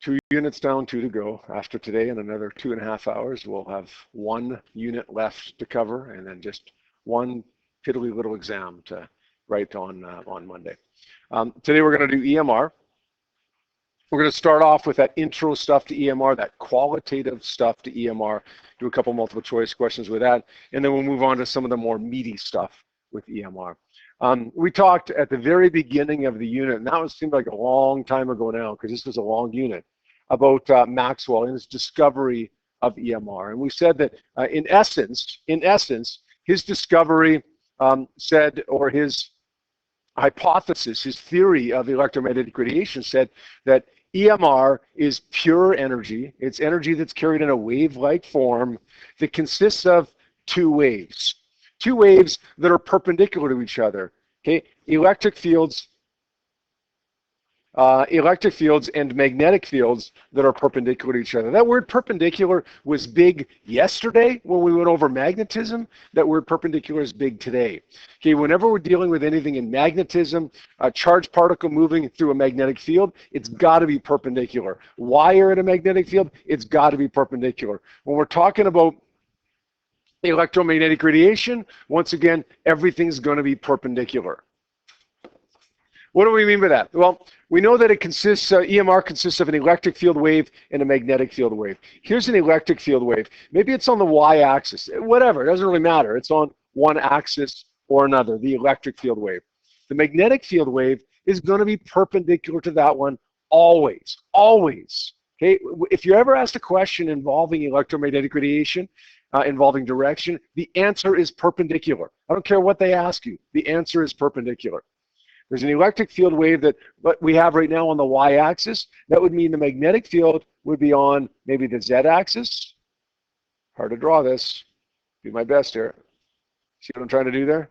2 units down, 2 to go. After today, in another 2.5 hours, we'll have 1 unit left to cover, and then just 1 piddly little exam to write on Monday. Today we're going to do EMR. We're going to start off with that intro stuff to EMR, that qualitative stuff to EMR, do a couple multiple choice questions with that, and then we'll move on to some of the more meaty stuff with EMR. We talked at the very beginning of the unit, and that seemed like a long time ago now, because this was a long unit, about Maxwell and his discovery of EMR. And we said that in essence, his discovery said, or his hypothesis, his theory of electromagnetic radiation said that EMR is pure energy. It's energy that's carried in a wave-like form that consists of 2 waves. 2 waves that are perpendicular to each other. Okay, electric fields and magnetic fields that are perpendicular to each other. That word perpendicular was big yesterday when we went over magnetism. That word perpendicular is big today. Okay, whenever we're dealing with anything in magnetism, a charged particle moving through a magnetic field, it's got to be perpendicular. Wire in a magnetic field, it's got to be perpendicular. When we're talking about electromagnetic radiation, once again, everything's going to be perpendicular. What do we mean by that? Well, we know that it consists, EMR consists of an electric field wave and a magnetic field wave. Here's an electric field wave. Maybe it's on the y-axis, whatever, it doesn't really matter. It's on one axis or another, the electric field wave. The magnetic field wave is going to be perpendicular to that one always, always. Okay, if you're ever asked a question involving electromagnetic radiation, involving direction, the answer is perpendicular. I don't care what they ask you, the answer is perpendicular. There's an electric field wave that we have right now on the y-axis. That would mean the magnetic field would be on maybe the z-axis. Hard to draw this. Do my best here. See what I'm trying to do there?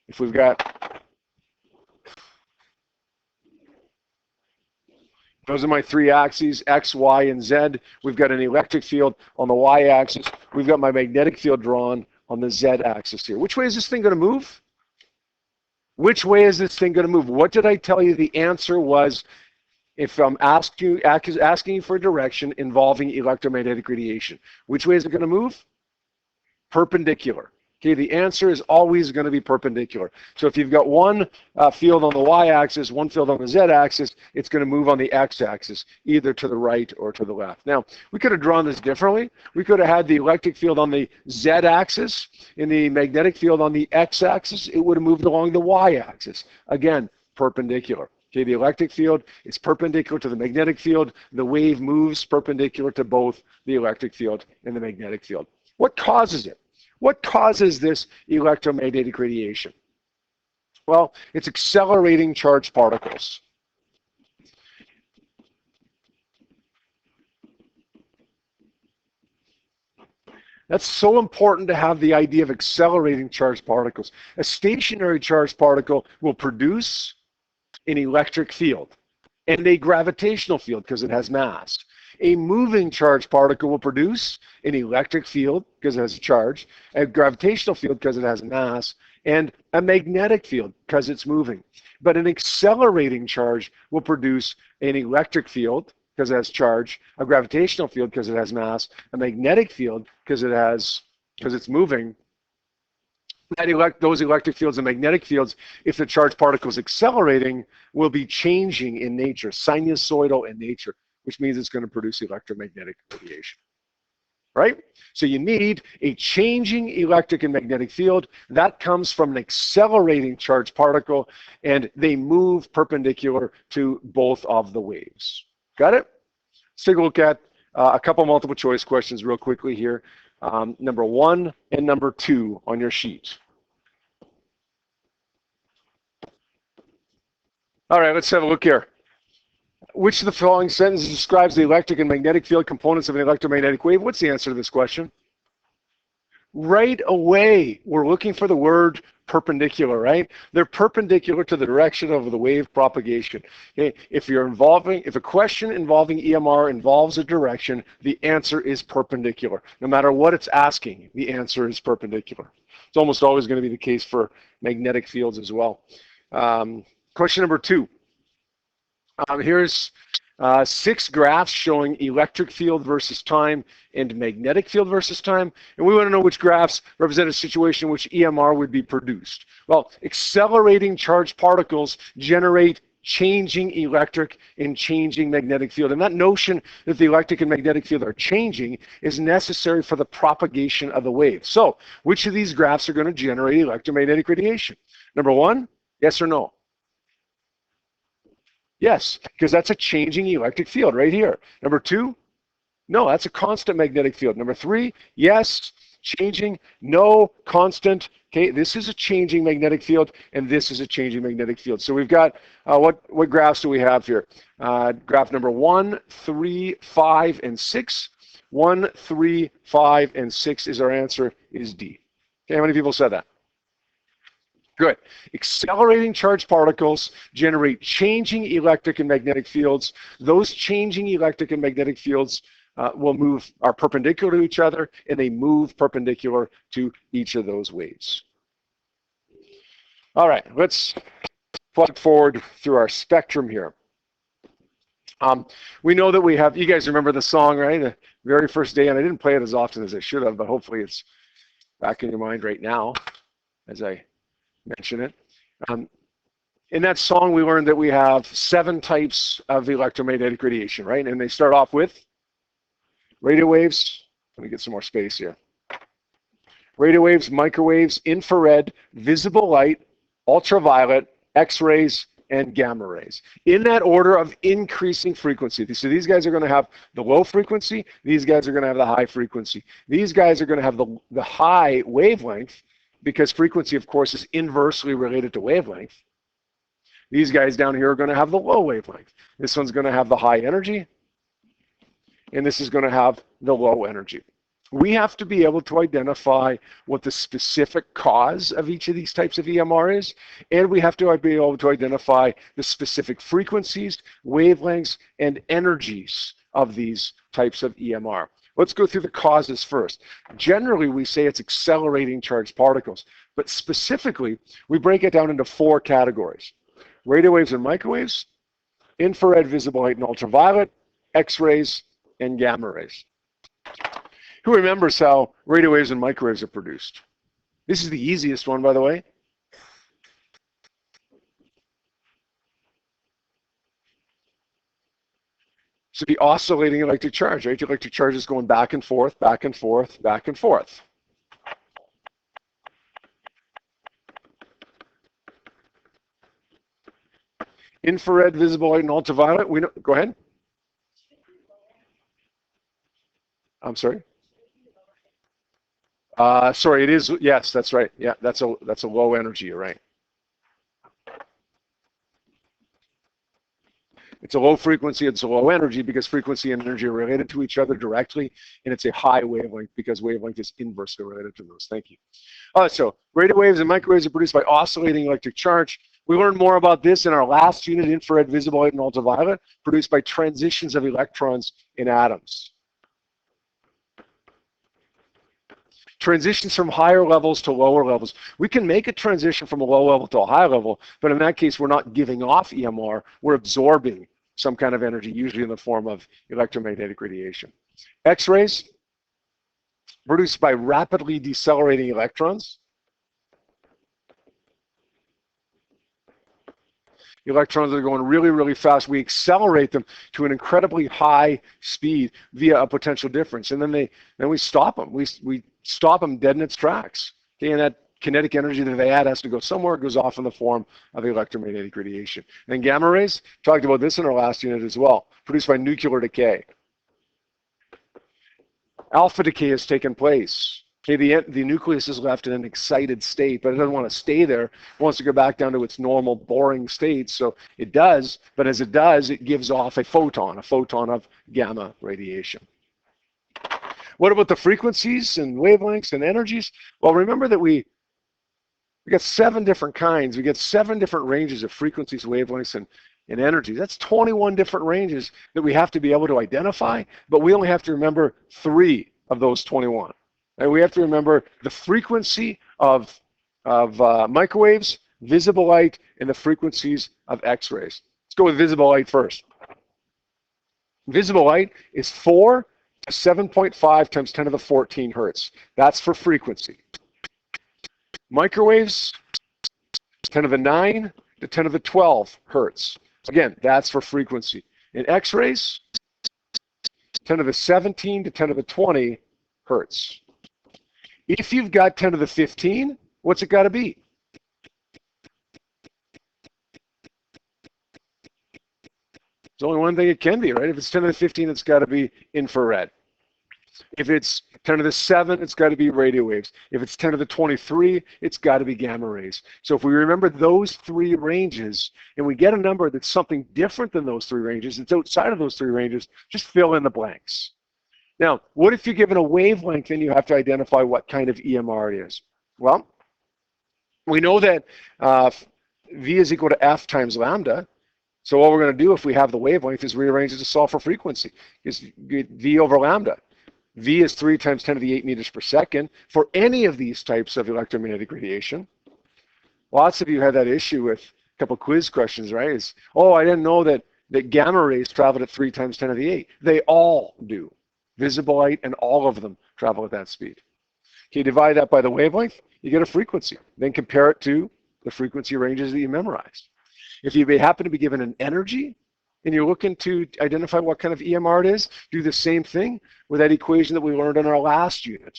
If we've got, those are my 3 axes, x, y, and z. We've got an electric field on the y-axis. We've got my magnetic field drawn on the z-axis here. Which way is this thing going to move? Which way is this thing going to move? What did I tell you the answer was if I'm asking you for direction involving electromagnetic radiation? Which way is it going to move? Perpendicular. Okay, the answer is always going to be perpendicular. So if you've got one field on the y-axis, one field on the z-axis, it's going to move on the x-axis, either to the right or to the left. Now, we could have drawn this differently. We could have had the electric field on the z-axis and the magnetic field on the x-axis. It would have moved along the y-axis. Again, perpendicular. Okay, the electric field is perpendicular to the magnetic field. The wave moves perpendicular to both the electric field and the magnetic field. What causes it? What causes this electromagnetic radiation? Well, it's accelerating charged particles. That's so important to have the idea of accelerating charged particles. A stationary charged particle will produce an electric field and a gravitational field because it has mass. A moving charged particle will produce an electric field because it has a charge, a gravitational field because it has mass, and a magnetic field because it's moving. But an accelerating charge will produce an electric field because it has charge, a gravitational field because it has mass, a magnetic field because it's moving. Those electric fields and magnetic fields, if the charged particle is accelerating, will be changing in nature, sinusoidal in nature, which means it's going to produce electromagnetic radiation, right? So you need a changing electric and magnetic field. That comes from an accelerating charged particle, and they move perpendicular to both of the waves. Got it? Let's take a look at a couple multiple choice questions real quickly here. Number 1 and number 2 on your sheet. All right, let's have a look here. Which of the following sentences describes the electric and magnetic field components of an electromagnetic wave? What's the answer to this question? Right away, we're looking for the word perpendicular, right? They're perpendicular to the direction of the wave propagation. Okay? If a question involving EMR involves a direction, the answer is perpendicular. No matter what it's asking, the answer is perpendicular. It's almost always going to be the case for magnetic fields as well. Question number 2. Here's 6 graphs showing electric field versus time and magnetic field versus time. And we want to know which graphs represent a situation in which EMR would be produced. Well, accelerating charged particles generate changing electric and changing magnetic field. And that notion that the electric and magnetic field are changing is necessary for the propagation of the wave. So, which of these graphs are going to generate electromagnetic radiation? Number 1, yes or no? Yes, because that's a changing electric field right here. Number 2, no, that's a constant magnetic field. Number 3, yes, changing, no, constant. Okay, this is a changing magnetic field, and this is a changing magnetic field. So we've got, what graphs do we have here? Graph number 1, 3, 5, and 6. 1, 3, 5, and 6 is our answer, is D. Okay, how many people said that? Good. Accelerating charged particles generate changing electric and magnetic fields. Those changing electric and magnetic fields are perpendicular to each other, and they move perpendicular to each of those waves. All right, let's plug forward through our spectrum here. We know that we have, you guys remember the song, right? The very first day, and I didn't play it as often as I should have, but hopefully it's back in your mind right now as I mention it. In that song, we learned that we have 7 types of electromagnetic radiation, right? And they start off with radio waves. Let me get some more space here. Radio waves, microwaves, infrared, visible light, ultraviolet, X-rays, and gamma rays. In that order of increasing frequency. So these guys are going to have the low frequency. These guys are going to have the high frequency. These guys are going to have the high wavelength, because frequency, of course, is inversely related to wavelength. These guys down here are going to have the low wavelength. This one's going to have the high energy, and this is going to have the low energy. We have to be able to identify what the specific cause of each of these types of EMR is, and we have to be able to identify the specific frequencies, wavelengths, and energies of these types of EMR. Let's go through the causes first. Generally, we say it's accelerating charged particles, but specifically, we break it down into 4 categories: radio waves and microwaves, infrared, visible light, and ultraviolet, X-rays, and gamma rays. Who remembers how radio waves and microwaves are produced? This is the easiest one, by the way. So the oscillating electric charge, right? The electric charge is going back and forth, back and forth, back and forth. Infrared, visible light, and ultraviolet. We know. Go ahead. I'm sorry. Sorry, it is. Yes, that's right. Yeah, that's a low energy. You're right. It's a low frequency, it's a low energy, because frequency and energy are related to each other directly, and it's a high wavelength because wavelength is inversely related to those. Thank you. So radio waves and microwaves are produced by oscillating electric charge. We learned more about this in our last unit, infrared, visible light, and ultraviolet, produced by transitions of electrons in atoms. Transitions from higher levels to lower levels. We can make a transition from a low level to a high level, but in that case, we're not giving off EMR, we're absorbing some kind of energy, usually in the form of electromagnetic radiation. X-rays, produced by rapidly decelerating electrons. Electrons are going really, really fast. We accelerate them to an incredibly high speed via a potential difference, and then we stop them. We stop them dead in its tracks. Okay, and that kinetic energy that they add has to go somewhere. It goes off in the form of electromagnetic radiation. And then gamma rays, talked about this in our last unit as well, produced by nuclear decay. Alpha decay has taken place. Okay, the nucleus is left in an excited state, but it doesn't want to stay there. It wants to go back down to its normal boring state. So it does, but as it does, it gives off a photon of gamma radiation. What about the frequencies and wavelengths and energies? Well, remember that we got 7 different kinds. We get 7 different ranges of frequencies, wavelengths, and energies. That's 21 different ranges that we have to be able to identify, but we only have to remember 3 of those 21. And we have to remember the frequency of microwaves, visible light, and the frequencies of X-rays. Let's go with visible light first. Visible light is 4 to 7.5 times 10 to the 14 hertz. That's for frequency. Microwaves, 10 to the 9 to 10 to the 12 hertz. Again, that's for frequency. In X-rays, 10 to the 17 to 10 to the 20 hertz. If you've got 10 to the 15, what's it got to be? There's only one thing it can be, right? If it's 10 to the 15, it's got to be infrared. If it's 10 to the 7, it's got to be radio waves. If it's 10 to the 23, it's got to be gamma rays. So if we remember those three ranges and we get a number that's something different than those three ranges, it's outside of those three ranges, just fill in the blanks. Now, what if you're given a wavelength and you have to identify what kind of EMR it is? Well, we know that V is equal to F times lambda. So what we're going to do if we have the wavelength is rearrange it to solve for frequency. Is V over lambda. V is 3 times 10 to the 8 meters per second for any of these types of electromagnetic radiation. Lots of you had that issue with a couple quiz questions, right? Is, oh, I didn't know that gamma rays traveled at 3 times 10 to the 8. They all do. Visible light and all of them travel at that speed. Okay, divide that by the wavelength, you get a frequency. Then compare it to the frequency ranges that you memorized. If you happen to be given an energy, and you're looking to identify what kind of EMR it is, do the same thing with that equation that we learned in our last unit.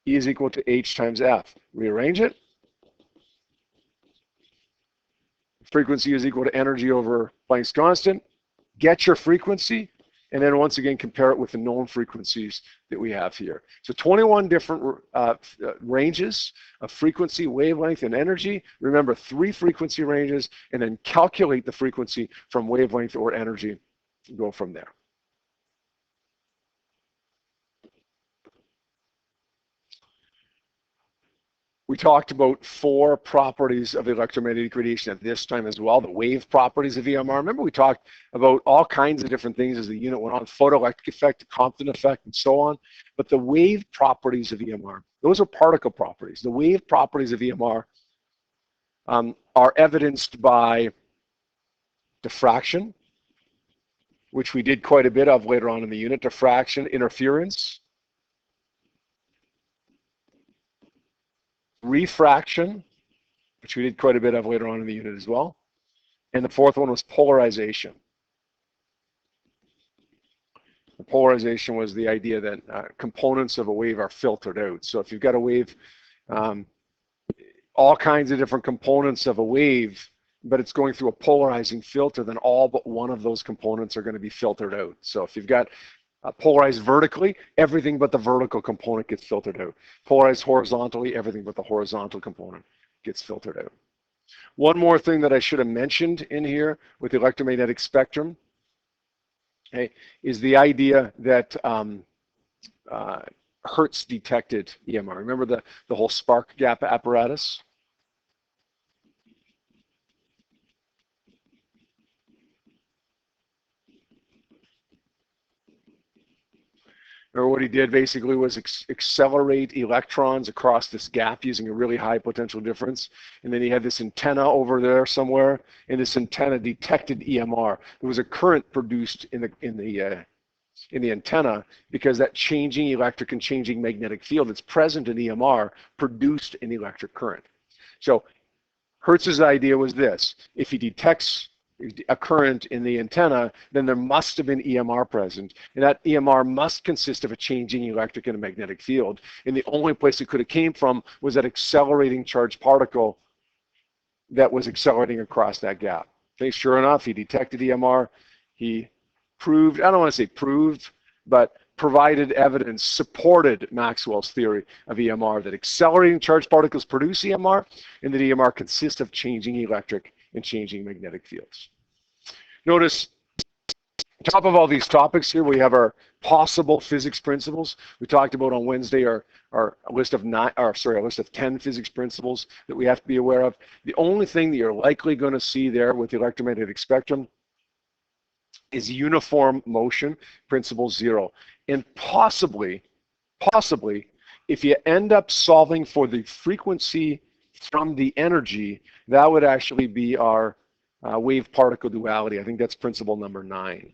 E is equal to H times F. Rearrange it. Frequency is equal to energy over Planck's constant. Get your frequency, and then once again compare it with the known frequencies that we have here. So 21 different ranges of frequency, wavelength, and energy. Remember, 3 frequency ranges, and then calculate the frequency from wavelength or energy. Go from there. We talked about 4 properties of electromagnetic radiation at this time as well, the wave properties of EMR. Remember we talked about all kinds of different things as the unit went on, photoelectric effect, the Compton effect, and so on. But the wave properties of EMR, those are particle properties. The wave properties of EMR are evidenced by diffraction, which we did quite a bit of later on in the unit, diffraction, interference, refraction, which we did quite a bit of later on in the unit as well. And the fourth one was polarization. The polarization was the idea that components of a wave are filtered out. So if you've got a wave, all kinds of different components of a wave, but it's going through a polarizing filter, then all but one of those components are going to be filtered out. So if you've got polarized vertically, everything but the vertical component gets filtered out. Polarized horizontally, everything but the horizontal component gets filtered out. One more thing that I should have mentioned in here with the electromagnetic spectrum, okay, is the idea that Hertz detected EMR. Remember the whole spark gap apparatus? Or what he did basically was accelerate electrons across this gap using a really high potential difference. And then he had this antenna over there somewhere, and this antenna detected EMR. There was a current produced in the antenna because that changing electric and changing magnetic field that's present in EMR produced an electric current. So Hertz's idea was this: if he detects a current in the antenna, then there must have been EMR present. And that EMR must consist of a changing electric and a magnetic field. And the only place it could have came from was that accelerating charged particle that was accelerating across that gap. Okay, sure enough, he detected EMR. He proved, I don't want to say proved, but provided evidence, supported Maxwell's theory of EMR, that accelerating charged particles produce EMR, and that EMR consists of changing electric and changing magnetic fields. Notice, on top of all these topics here, we have our possible physics principles. We talked about on Wednesday our list of 10 physics principles that we have to be aware of. The only thing that you're likely going to see there with the electromagnetic spectrum is uniform motion, principle 0. And possibly, if you end up solving for the frequency from the energy, that would actually be our wave-particle duality. I think that's principle number 9.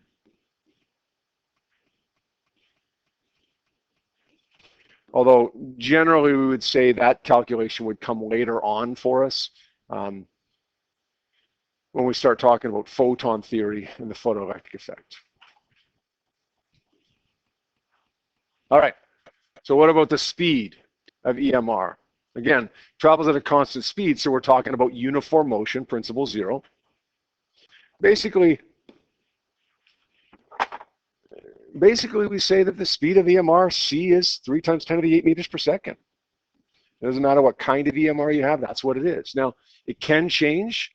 although generally we would say that calculation would come later on for us when we start talking about photon theory and the photoelectric effect. All right, so what about the speed of EMR? Again, travels at a constant speed, so we're talking about uniform motion, principle 0. Basically, we say that the speed of EMR C is 3 times 10 to the 8 meters per second. It doesn't matter what kind of EMR you have, that's what it is. Now, it can change,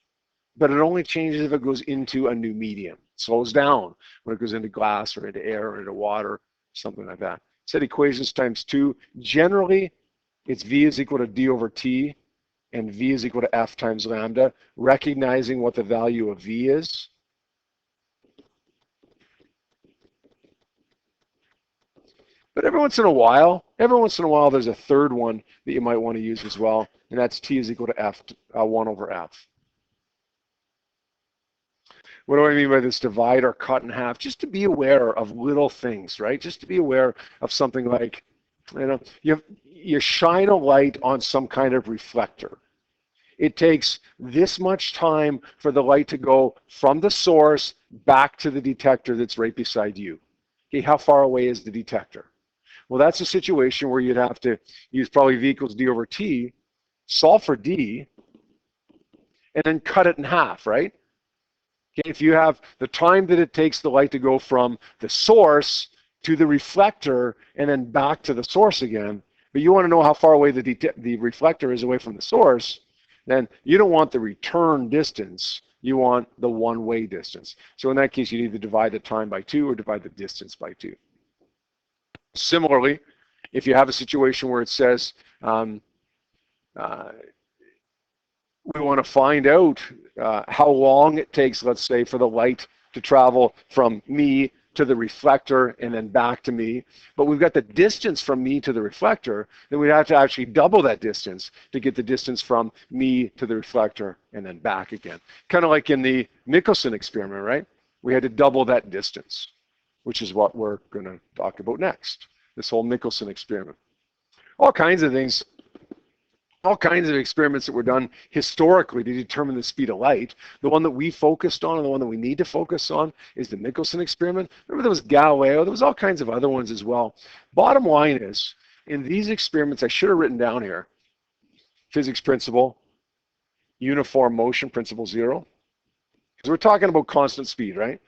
but it only changes if it goes into a new medium. It slows down when it goes into glass or into air or into water, something like that. Set equations times 2. Generally, it's V is equal to D over T, and V is equal to F times lambda, recognizing what the value of V is. But every once in a while, there's a third one that you might want to use as well, and that's T is equal to F, 1 over F. What do I mean by this divide or cut in half? Just to be aware of little things, right? Just to be aware of something like, you shine a light on some kind of reflector. It takes this much time for the light to go from the source back to the detector that's right beside you. Okay, how far away is the detector? Well, that's a situation where you'd have to use probably V equals D over T, solve for D, and then cut it in half, right? Okay, if you have the time that it takes the light to go from the source to the reflector and then back to the source again, but you want to know how far away the reflector is away from the source, then you don't want the return distance, you want the one-way distance. So in that case, you either divide the time by 2 or divide the distance by 2. Similarly, if you have a situation where it says, we want to find out how long it takes, let's say, for the light to travel from me to the reflector and then back to me, but we've got the distance from me to the reflector, then we'd have to actually double that distance to get the distance from me to the reflector and then back again. Kind of like in the Michelson experiment, right? We had to double that distance, which is what we're going to talk about next, this whole Michelson experiment. All kinds of things. All kinds of experiments that were done historically to determine the speed of light. The one that we focused on and the one that we need to focus on is the Michelson experiment. Remember, there was Galileo. There was all kinds of other ones as well. Bottom line is, in these experiments, I should have written down here, physics principle, uniform motion, principle 0. Because we're talking about constant speed, right?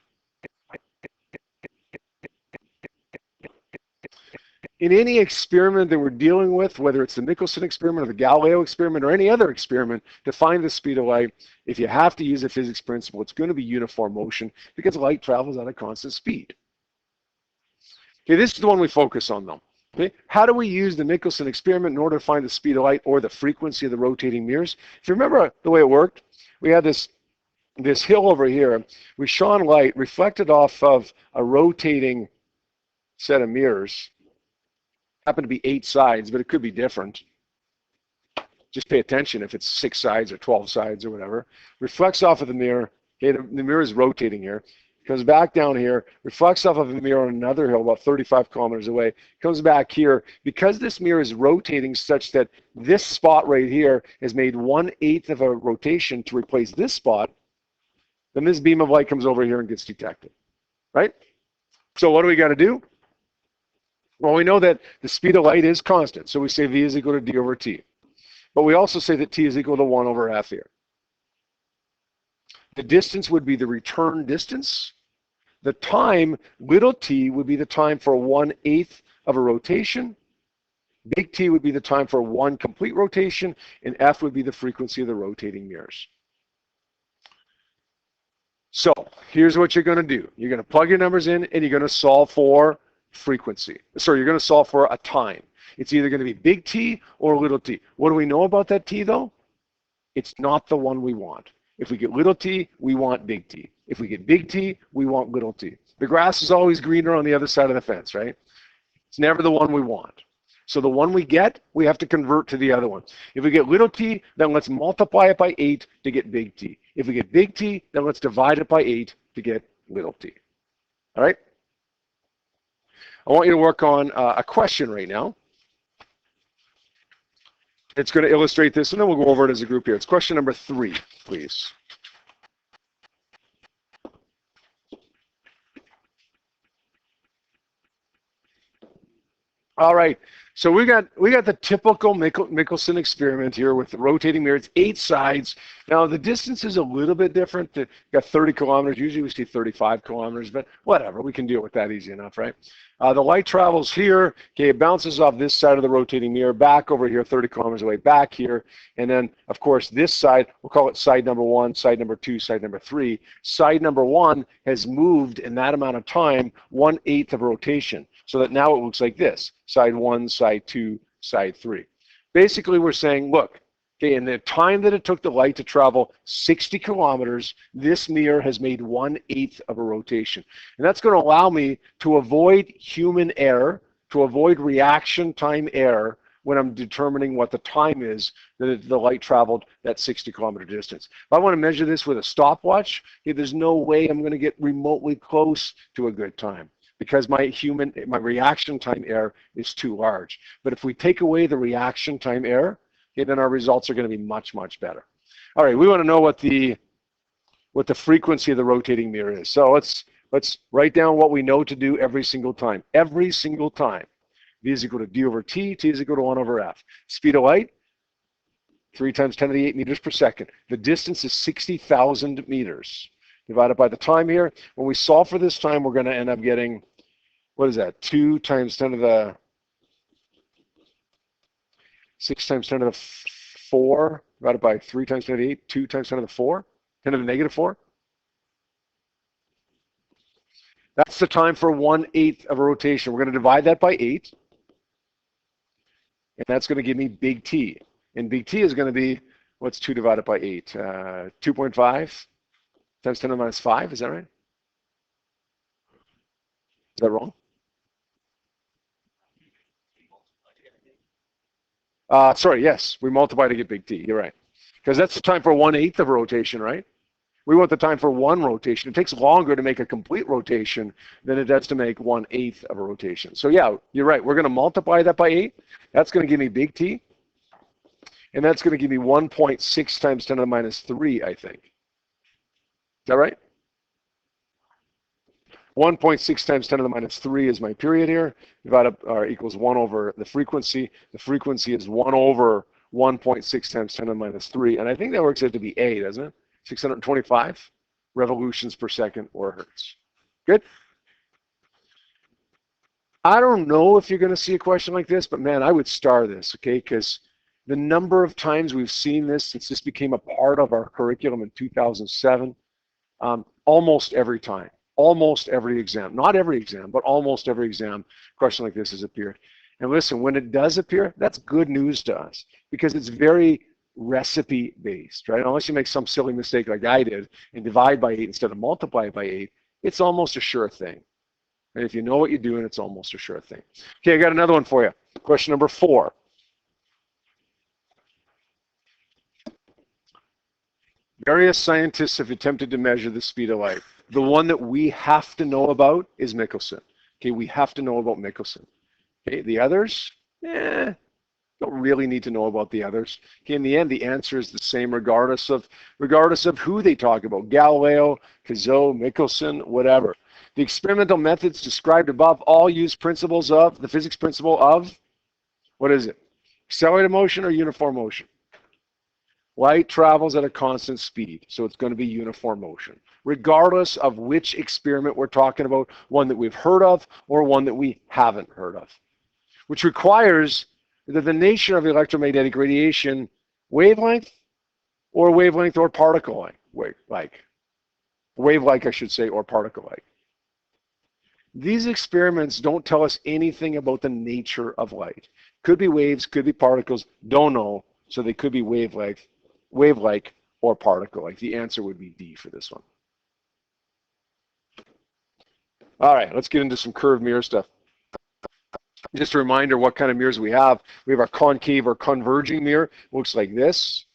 In any experiment that we're dealing with, whether it's the Michelson experiment or the Galileo experiment or any other experiment, to find the speed of light, if you have to use a physics principle, it's going to be uniform motion because light travels at a constant speed. Okay, this is the one we focus on though. Okay, how do we use the Michelson experiment in order to find the speed of light or the frequency of the rotating mirrors? If you remember the way it worked, we had this hill over here. We shone light reflected off of a rotating set of mirrors. Happen to be 8 sides, but it could be different. Just pay attention if it's 6 sides or 12 sides or whatever. Reflects off of the mirror. Okay, the mirror is rotating here. Comes back down here, reflects off of the mirror on another hill about 35 kilometers away. Comes back here. Because this mirror is rotating such that this spot right here has made 1/8 of a rotation to replace this spot, then this beam of light comes over here and gets detected. Right? So what do we got to do? Well, we know that the speed of light is constant, so we say V is equal to D over T. But we also say that T is equal to 1 over F here. The distance would be the return distance. The time, little t, would be the time for 1/8 of a rotation. Big T would be the time for 1 complete rotation, and F would be the frequency of the rotating mirrors. So here's what you're going to do. You're going to plug your numbers in, and you're going to solve for frequency. Sorry, you're going to solve for a time. It's either going to be big T or little t. What do we know about that t, though? It's not the one we want. If we get little t, we want big T. If we get big T, we want little t. The grass is always greener on the other side of the fence, right? It's never the one we want. So the one we get, we have to convert to the other one. If we get little t, then let's multiply it by 8 to get big T. If we get big T, then let's divide it by 8 to get little t. All right? I want you to work on a question right now. It's going to illustrate this, and then we'll go over it as a group here. It's question number 3, please. All right, so we got the typical Michelson experiment here with the rotating mirror. It's 8 sides. Now the distance is a little bit different. You got 30 kilometers. Usually we see 35 kilometers, but whatever. We can deal with that easy enough, right? The light travels here. Okay, it bounces off this side of the rotating mirror, back over here, 30 kilometers away, back here, and then of course this side, we'll call it side number 1, side number 2, side number 3. Side number 1 has moved in that amount of time 1/8 of a rotation, so that now it looks like this: side 1, side 2, side 3. Basically, we're saying, look, okay, in the time that it took the light to travel 60 kilometers, this mirror has made 1/8 of a rotation. And that's going to allow me to avoid human error, to avoid reaction time error when I'm determining what the time is that the light traveled that 60 kilometer distance. If I want to measure this with a stopwatch, okay, there's no way I'm going to get remotely close to a good time, because my reaction time error is too large. But if we take away the reaction time error, okay, then our results are going to be much, much better. All right, we want to know what the frequency of the rotating mirror is. So let's write down what we know to do every single time. Every single time. V is equal to d over t, t is equal to 1 over f. Speed of light, 3 times 10 to the 8 meters per second. The distance is 60,000 meters. Divided by the time here. When we solve for this time, we're going to end up getting, what is that? 2 times 10 to the 6 times 10 to the 4 divided by 3 times 10 to the 8, 2 times 10 to the 4, 10 to the negative 4. That's the time for 1/8 of a rotation. We're going to divide that by 8, and that's going to give me big T. And big T is going to be, what's 2 divided by 8? 2.5 times 10 to the minus 5, is that right? Is that wrong? Sorry, yes, we multiply to get big T, you're right. Because that's the time for 1/8 of a rotation, right? We want the time for 1 rotation. It takes longer to make a complete rotation than it does to make 1/8 of a rotation. So yeah, you're right. We're going to multiply that by 8. That's going to give me big T. And that's going to give me 1.6 times 10 to the minus 3, I think. Is that right? 1.6 times 10 to the minus 3 is my period here. Divided or equals 1 over the frequency. The frequency is 1 over 1.6 times 10 to the minus 3. And I think that works out to be A, doesn't it? 625 revolutions per second or hertz. Good? I don't know if you're going to see a question like this, but man, I would star this, okay? Because the number of times we've seen this since this became a part of our curriculum in 2007, almost every time, almost every exam, not every exam, but almost every exam, a question like this has appeared. And listen, when it does appear, that's good news to us, because it's very recipe based, right? Unless you make some silly mistake like I did and divide by 8 instead of multiply by 8, it's almost a sure thing. And if you know what you're doing, it's almost a sure thing. Okay, I got another one for you. Question number 4. Various scientists have attempted to measure the speed of light. The one that we have to know about is Michelson. Okay, we have to know about Michelson. Okay, the others, don't really need to know about the others. Okay, in the end, the answer is the same regardless of who they talk about. Galileo, Cazot, Michelson, whatever. The experimental methods described above all use principles of the physics principle of, what is it? Accelerated motion or uniform motion? Light travels at a constant speed, so it's going to be uniform motion, regardless of which experiment we're talking about, one that we've heard of or one that we haven't heard of, which requires that the nature of electromagnetic radiation, wavelength or particle like, wave-like I should say, or particle-like. These experiments don't tell us anything about the nature of light. Could be waves, could be particles, don't know, so they could be wave-like or particle-like. The answer would be D for this one. All right, let's get into some curved mirror stuff. Just a reminder what kind of mirrors we have. We have our concave or converging mirror, looks like this.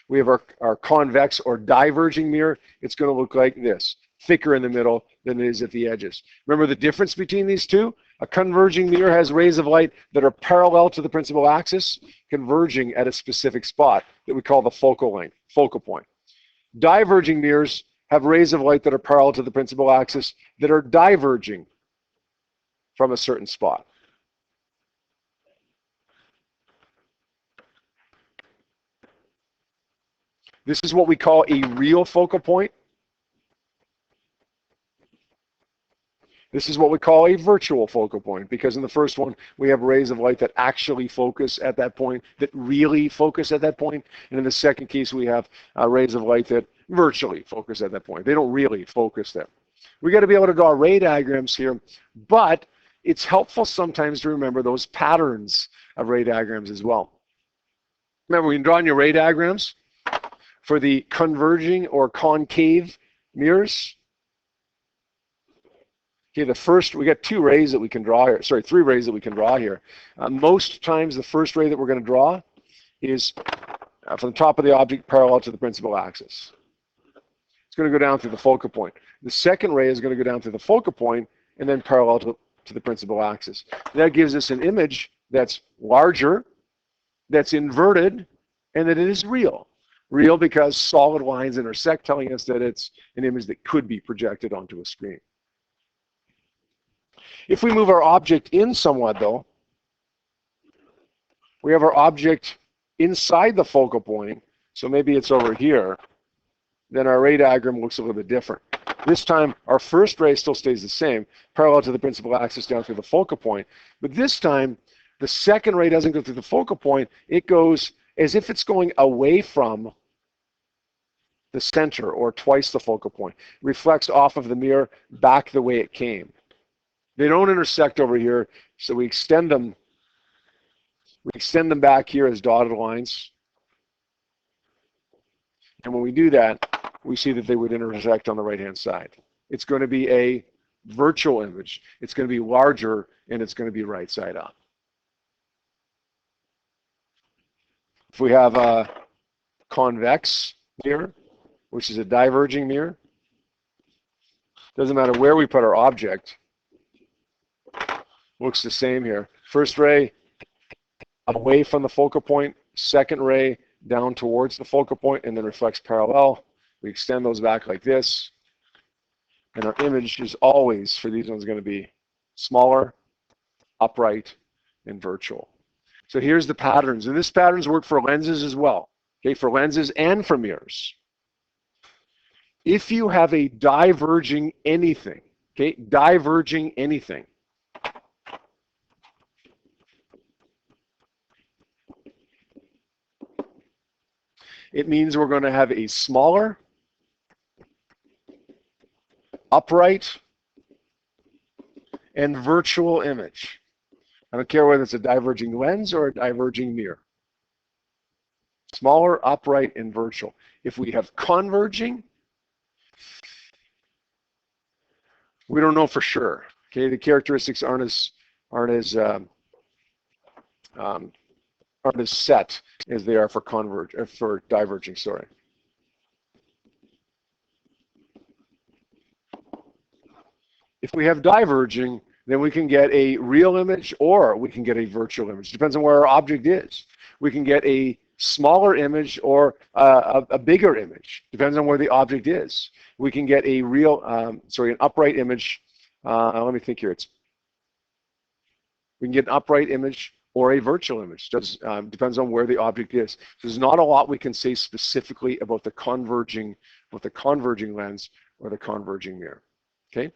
We have our convex or diverging mirror. It's going to look like this. thicker in the middle than it is at the edges. Remember the difference between these two? A converging mirror has rays of light that are parallel to the principal axis, converging at a specific spot that we call the focal length, focal point. Diverging mirrors have rays of light that are parallel to the principal axis that are diverging from a certain spot. This is what we call a real focal point. This is what we call a virtual focal point, because in the first one, we have rays of light that actually focus at that point, that really focus at that point. And in the second case, we have rays of light that virtually focus at that point. They don't really focus there. We got to be able to draw ray diagrams here, but it's helpful sometimes to remember those patterns of ray diagrams as well. Remember, when you're drawing your ray diagrams for the converging or concave mirrors, okay, the first, we got 2 rays that we can draw here, sorry, 3 rays that we can draw here. Most times the first ray that we're going to draw is from the top of the object parallel to the principal axis. It's going to go down through the focal point. The second ray is going to go down through the focal point and then parallel to the principal axis. That gives us an image that's larger, that's inverted, and that it is real. Real because solid lines intersect, telling us that it's an image that could be projected onto a screen. If we move our object in somewhat, though, we have our object inside the focal point, so maybe it's over here, then our ray diagram looks a little bit different. This time, our first ray still stays the same, parallel to the principal axis down through the focal point, but this time, the second ray doesn't go through the focal point, it goes as if it's going away from the center, or twice the focal point. Reflects off of the mirror back the way it came. They don't intersect over here, so we extend them. We extend them back here as dotted lines. And when we do that, we see that they would intersect on the right-hand side. It's going to be a virtual image. It's going to be larger, and it's going to be right side up. If we have a convex mirror, which is a diverging mirror, doesn't matter where we put our object, looks the same here. First ray away from the focal point, second ray down towards the focal point, and then reflects parallel. We extend those back like this, and our image is always, for these ones, going to be smaller, upright, and virtual. So here's the patterns, and this patterns work for lenses as well, okay, for lenses and for mirrors. If you have a diverging anything, okay, diverging anything, it means we're going to have a smaller, upright, and virtual image. I don't care whether it's a diverging lens or a diverging mirror. Smaller, upright, and virtual. If we have converging, we don't know for sure. Okay, the characteristics aren't as set as they are for diverging. Sorry. If we have diverging, then we can get a real image or we can get a virtual image. Depends on where our object is. We can get a smaller image or a bigger image. Depends on where the object is. We can get a real, an upright image. Let me think here. We can get an upright image or a virtual image. Depends on where the object is. So there's not a lot we can say specifically about the converging lens or the converging mirror. Okay.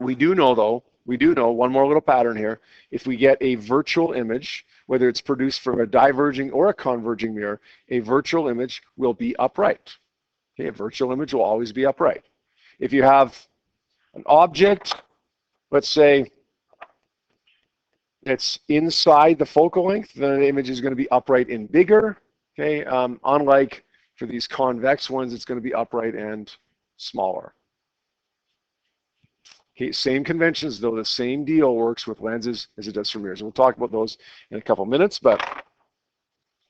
We do know, though, one more little pattern here. If we get a virtual image, whether it's produced from a diverging or a converging mirror, a virtual image will be upright. Okay, a virtual image will always be upright. If you have an object, let's say it's inside the focal length, then the image is going to be upright and bigger. Okay, unlike for these convex ones, it's going to be upright and smaller. Okay, same conventions, though the same deal works with lenses as it does for mirrors. We'll talk about those in a couple minutes, but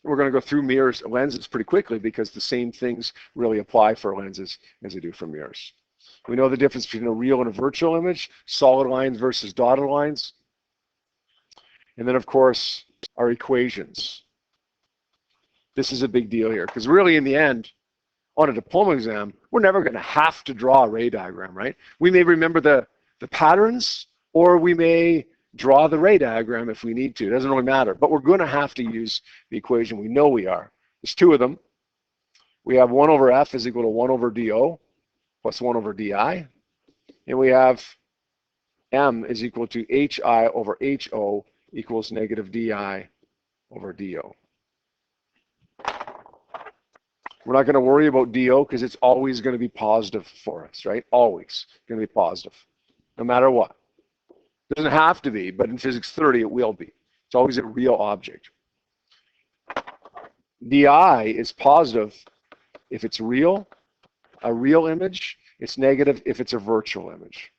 We're going to go through mirrors, lenses pretty quickly because the same things really apply for lenses as they do for mirrors. We know the difference between a real and a virtual image, solid lines versus dotted lines. And then, of course, our equations. This is a big deal here because really in the end, on a diploma exam, we're never going to have to draw a ray diagram, right? We may remember the patterns, or we may draw the ray diagram if we need to. It doesn't really matter, but we're going to have to use the equation. We know we are. There's two of them. We have 1 over F is equal to 1 over DO plus 1 over DI. And we have M is equal to HI over HO equals negative DI over DO. We're not going to worry about DO because it's always going to be positive for us, right? Always going to be positive, no matter what. It doesn't have to be, but in physics 30 it will be. It's always a real object. DI is positive if it's real, a real image. It's negative if it's a virtual image.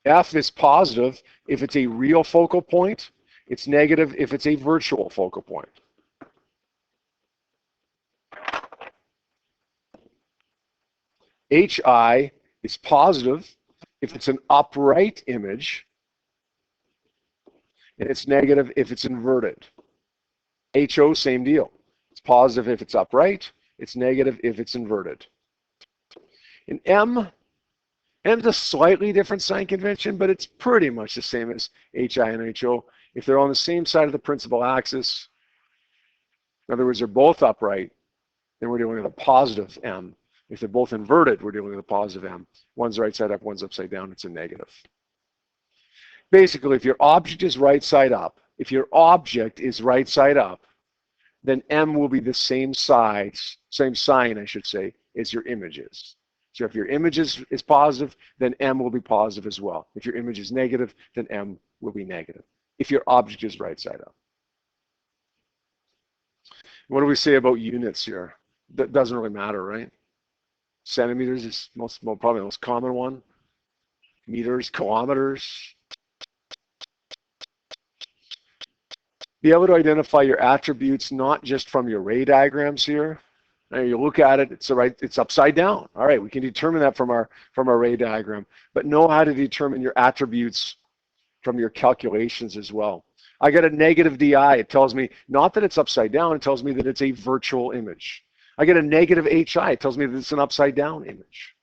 F is positive if it's a real focal point. It's negative if it's a virtual focal point. HI is positive if it's an upright image, and it's negative if it's inverted. HO, same deal. It's positive if it's upright. It's negative if it's inverted. In M's a slightly different sign convention, but it's pretty much the same as HI and HO. If they're on the same side of the principal axis, in other words, they're both upright, then we're dealing with a positive M. If they're both inverted, we're dealing with a positive M. One's right side up, one's upside down, it's a negative. Basically, if your object is right side up, then M will be the same size, same sign, I should say, as your image is. So if your image is positive, then M will be positive as well. If your image is negative, then M will be negative, if your object is right side up. What do we say about units here? That doesn't really matter, right? Centimeters is probably the most common one. Meters, kilometers. Be able to identify your attributes not just from your ray diagrams here. Now you look at it, it's upside down. All right, we can determine that from our ray diagram, but know how to determine your attributes from your calculations as well. I got a negative DI. It tells me not that it's upside down, it tells me that it's a virtual image. I get a negative HI. It tells me that it's an upside down image.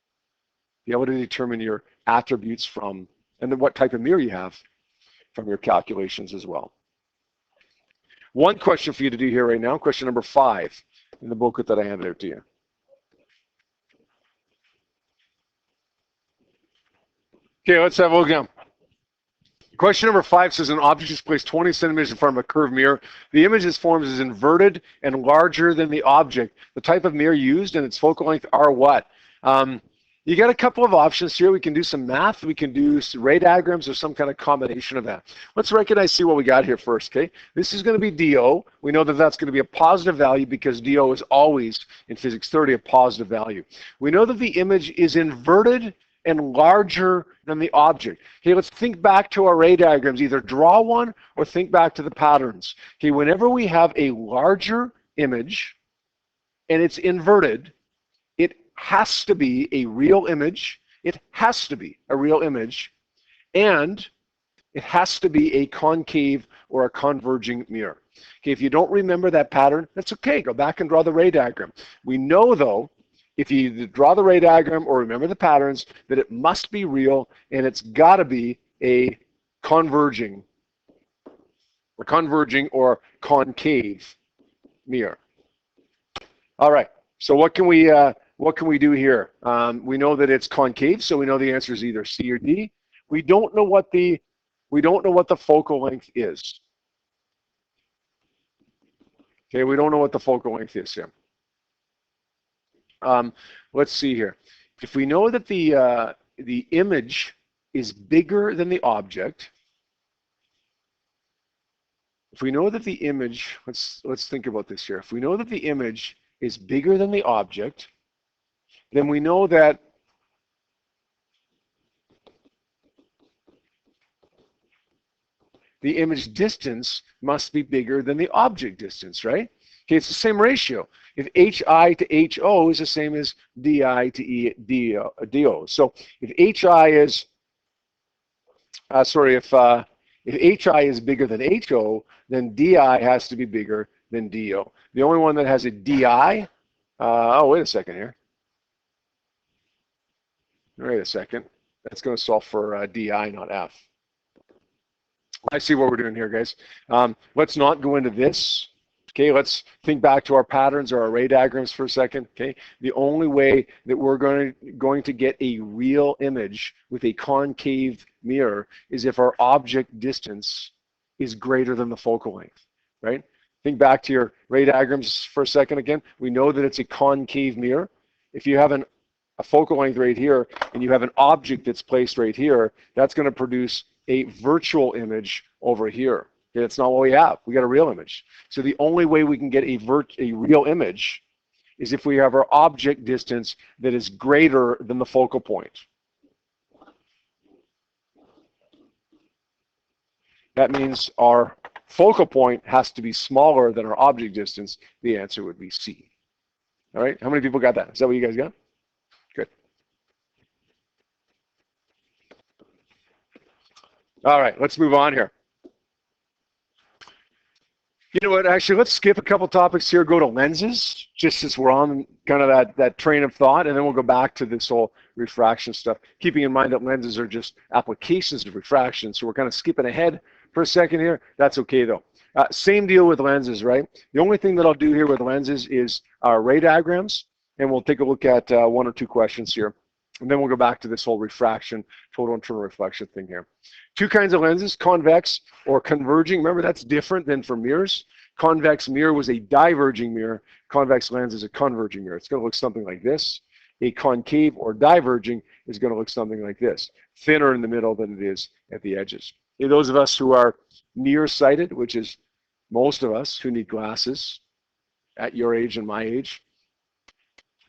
Be able to determine your attributes from, and then what type of mirror you have from your calculations as well. One question for you to do here right now, question number 5 in the booklet that I handed out to you. Okay, let's have a look again. Question number 5 says an object is placed 20 centimeters in front of a curved mirror. The image it forms is inverted and larger than the object. The type of mirror used and its focal length are what? You got a couple of options here. We can do some math. We can do some ray diagrams or some kind of combination of that. Let's recognize, see what we got here first, okay? This is going to be DO. We know that that's going to be a positive value because DO is always, in physics 30, a positive value. We know that the image is inverted and larger than the object. Okay, let's think back to our ray diagrams. Either draw one or think back to the patterns. Okay, whenever we have a larger image and it's inverted, it has to be a real image. It has to be a real image, and it has to be a concave or a converging mirror. Okay, if you don't remember that pattern, that's okay. Go back and draw the ray diagram. We know, though, if you either draw the ray diagram or remember the patterns, that it must be real, and it's got to be a converging or concave mirror. All right. So what can we do here? We know that it's concave, so we know the answer is either C or D. We don't know what the focal length is. Okay, we don't know what the focal length is here. Let's see here. If we know that the image is bigger than the object, if we know that the image, let's think about this here. If we know that the image is bigger than the object, then we know that the image distance must be bigger than the object distance, right? Okay, it's the same ratio. If HI to HO is the same as DI to DO. So if HI is, if HI is bigger than HO, then DI has to be bigger than DO. The only one that has a DI, oh, wait a second here. Wait a second. That's going to solve for DI, not F. I see what we're doing here, guys. Let's not go into this. Okay, let's think back to our patterns or our array diagrams for a second. Okay, the only way that we're going to get a real image with a concave mirror is if our object distance is greater than the focal length, right? Think back to your array diagrams for a second again. We know that it's a concave mirror. If you have a focal length right here and you have an object that's placed right here, that's going to produce a virtual image over here. Okay, that's not what we have. We got a real image. So the only way we can get a real image is if we have our object distance that is greater than the focal point. That means our focal point has to be smaller than our object distance. The answer would be C. All right, how many people got that? Is that what you guys got? Good. All right, let's move on here. You know what, actually, let's skip a couple topics here, go to lenses, just since we're on kind of that train of thought, and then we'll go back to this whole refraction stuff, keeping in mind that lenses are just applications of refraction, so we're kind of skipping ahead for a second here. That's okay, though. Same deal with lenses, right? The only thing that I'll do here with lenses is array diagrams, and we'll take a look at one or two questions here. And then we'll go back to this whole refraction, total internal reflection thing here. Two kinds of lenses, convex or converging. Remember, that's different than for mirrors. Convex mirror was a diverging mirror. Convex lens is a converging mirror. It's going to look something like this. A concave or diverging is going to look something like this, thinner in the middle than it is at the edges. Okay, those of us who are nearsighted, which is most of us who need glasses at your age and my age,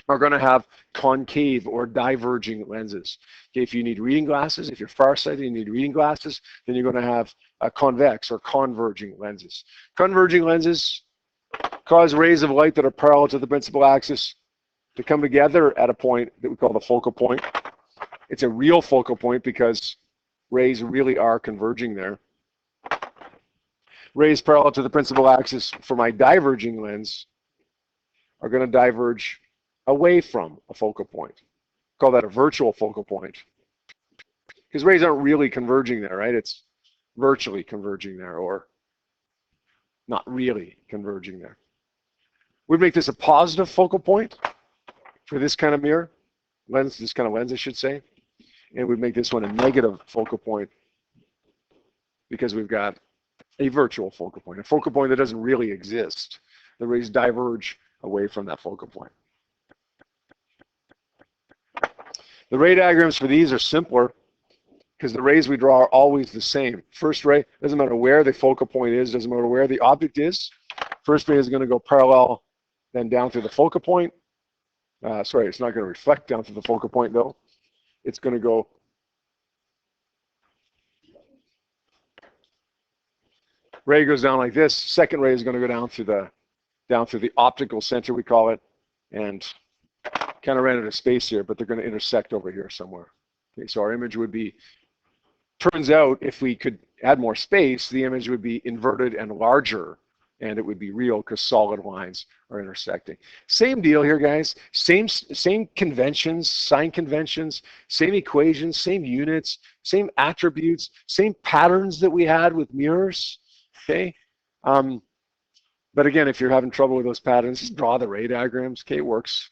are going to have concave or diverging lenses. Okay, if you need reading glasses, if you're farsighted and you need reading glasses, then you're going to have convex or converging lenses. Converging lenses cause rays of light that are parallel to the principal axis to come together at a point that we call the focal point. It's a real focal point because rays really are converging there. Rays parallel to the principal axis for my diverging lens are going to diverge away from a focal point. Call that a virtual focal point. Because rays aren't really converging there, right? It's virtually converging there, or not really converging there. We'd make this a positive focal point for this kind of mirror, lens, this kind of lens, I should say. And we'd make this one a negative focal point because we've got a virtual focal point, a focal point that doesn't really exist. The rays diverge away from that focal point. The ray diagrams for these are simpler because the rays we draw are always the same. First ray, doesn't matter where the focal point is, doesn't matter where the object is. First ray is going to go parallel, then down through the focal point. Sorry, it's not going to reflect down through the focal point though. It's going to go ray goes down like this. Second ray is going to go down through the optical center, we call it, and kind of ran out of space here, but they're going to intersect over here somewhere. Okay, so our image would be, turns out if we could add more space, the image would be inverted and larger, and it would be real because solid lines are intersecting. Same deal here, guys. Same conventions, sign conventions, same equations, same units, same attributes, same patterns that we had with mirrors. Okay. But again, if you're having trouble with those patterns, just draw the ray diagrams. Okay, it works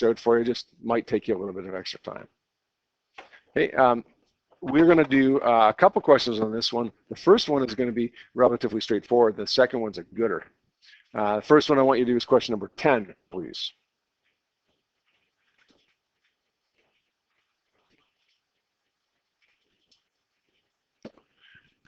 out for you. Just might take you a little bit of extra time. Okay, we're going to do a couple questions on this one. The first one is going to be relatively straightforward. The second one's a gooder. The first one I want you to do is question number 10, please.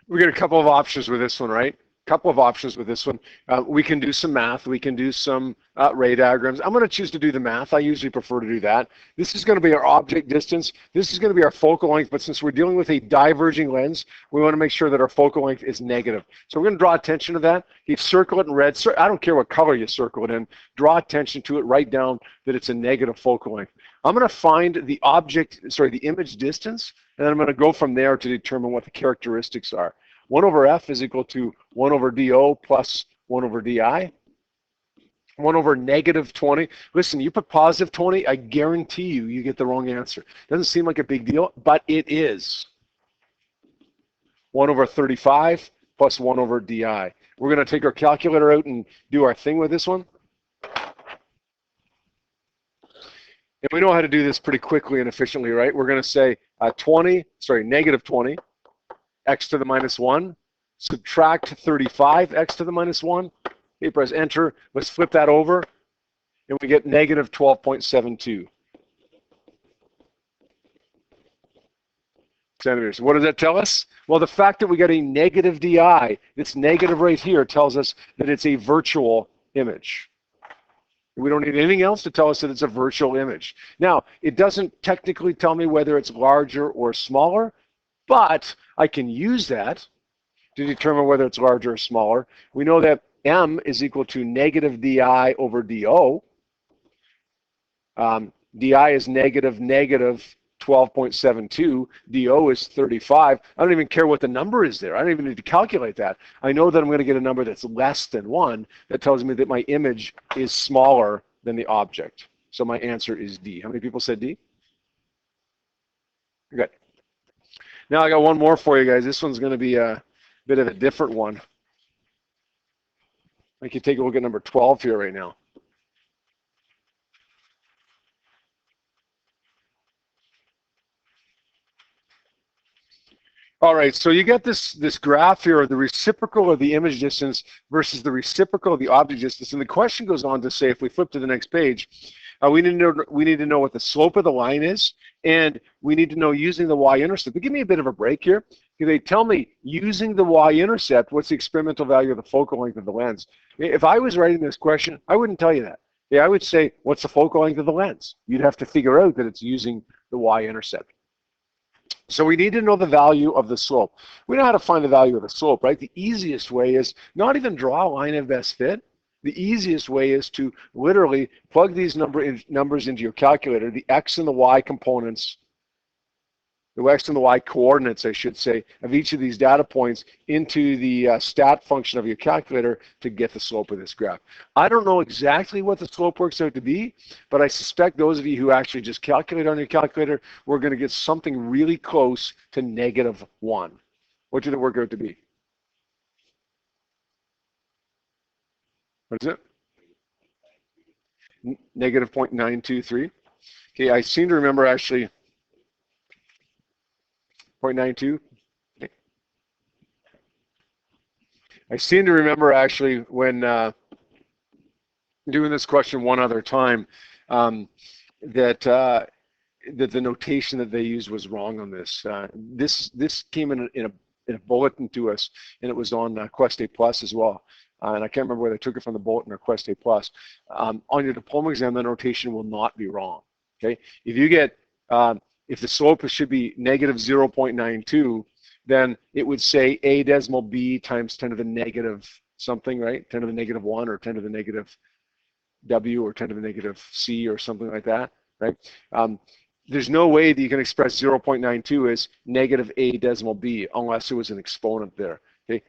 We get a couple of options with this one, right? couple of options with this one. We can do some math. We can do some ray diagrams. I'm going to choose to do the math. I usually prefer to do that. This is going to be our object distance. This is going to be our focal length, but since we're dealing with a diverging lens, we want to make sure that our focal length is negative. So we're going to draw attention to that. You circle it in red. I don't care what color you circle it in. Draw attention to it. Write down that it's a negative focal length. I'm going to find the the image distance, and then I'm going to go from there to determine what the characteristics are. 1 over f is equal to 1 over do plus 1 over di. 1 over negative 20. Listen, you put positive 20, I guarantee you get the wrong answer. Doesn't seem like a big deal, but it is. 1 over 35 plus 1 over di. We're going to take our calculator out and do our thing with this one. And we know how to do this pretty quickly and efficiently, right? We're going to say negative 20, x to the minus 1, subtract 35, x to the minus 1. Okay, press enter. Let's flip that over, and we get negative 12.72 centimeters. What does that tell us? Well, the fact that we got a negative di, it's negative right here, tells us that it's a virtual image. We don't need anything else to tell us that it's a virtual image. Now, it doesn't technically tell me whether it's larger or smaller, but I can use that to determine whether it's larger or smaller. We know that m is equal to negative di over do. Di is negative 12.72. Do is 35. I don't even care what the number is there. I don't even need to calculate that. I know that I'm going to get a number that's less than 1. That tells me that my image is smaller than the object. So my answer is D. How many people said D? Good. Now I got one more for you guys. This one's going to be a bit of a different one. I can take a look at number 12 here right now. All right, so you get this graph here of the reciprocal of the image distance versus the reciprocal of the object distance. And the question goes on to say, if we flip to the next page, we need to know what the slope of the line is, and we need to know using the y-intercept. But give me a bit of a break here. They tell me using the y-intercept, what's the experimental value of the focal length of the lens? If I was writing this question, I wouldn't tell you that. Yeah, I would say, what's the focal length of the lens? You'd have to figure out that it's using the y-intercept. So we need to know the value of the slope. We know how to find the value of the slope, right? The easiest way is not even draw a line of best fit. The easiest way is to literally plug these numbers into your calculator, the x and the y components, the x and the y coordinates, I should say, of each of these data points into the stat function of your calculator to get the slope of this graph. I don't know exactly what the slope works out to be, but I suspect those of you who actually just calculate on your calculator, we're going to get something really close to -1. What did it work out to be? What is it? Negative 0.923. Okay, I seem to remember actually 0.92. I seem to remember actually when doing this question one other time that the notation that they used was wrong on this. This came in a bulletin to us, and it was on Quest A Plus as well. And I can't remember whether I took it from the bulletin or Quest A Plus. On your diploma exam, the notation will not be wrong. Okay, if you get if the slope should be negative 0.92, then it would say a decimal b times 10 to the negative something, right? 10 to the negative 1 or 10 to the negative w or 10 to the negative c or something like that, right? There's no way that you can express 0.92 as negative a decimal b unless there was an exponent there, okay?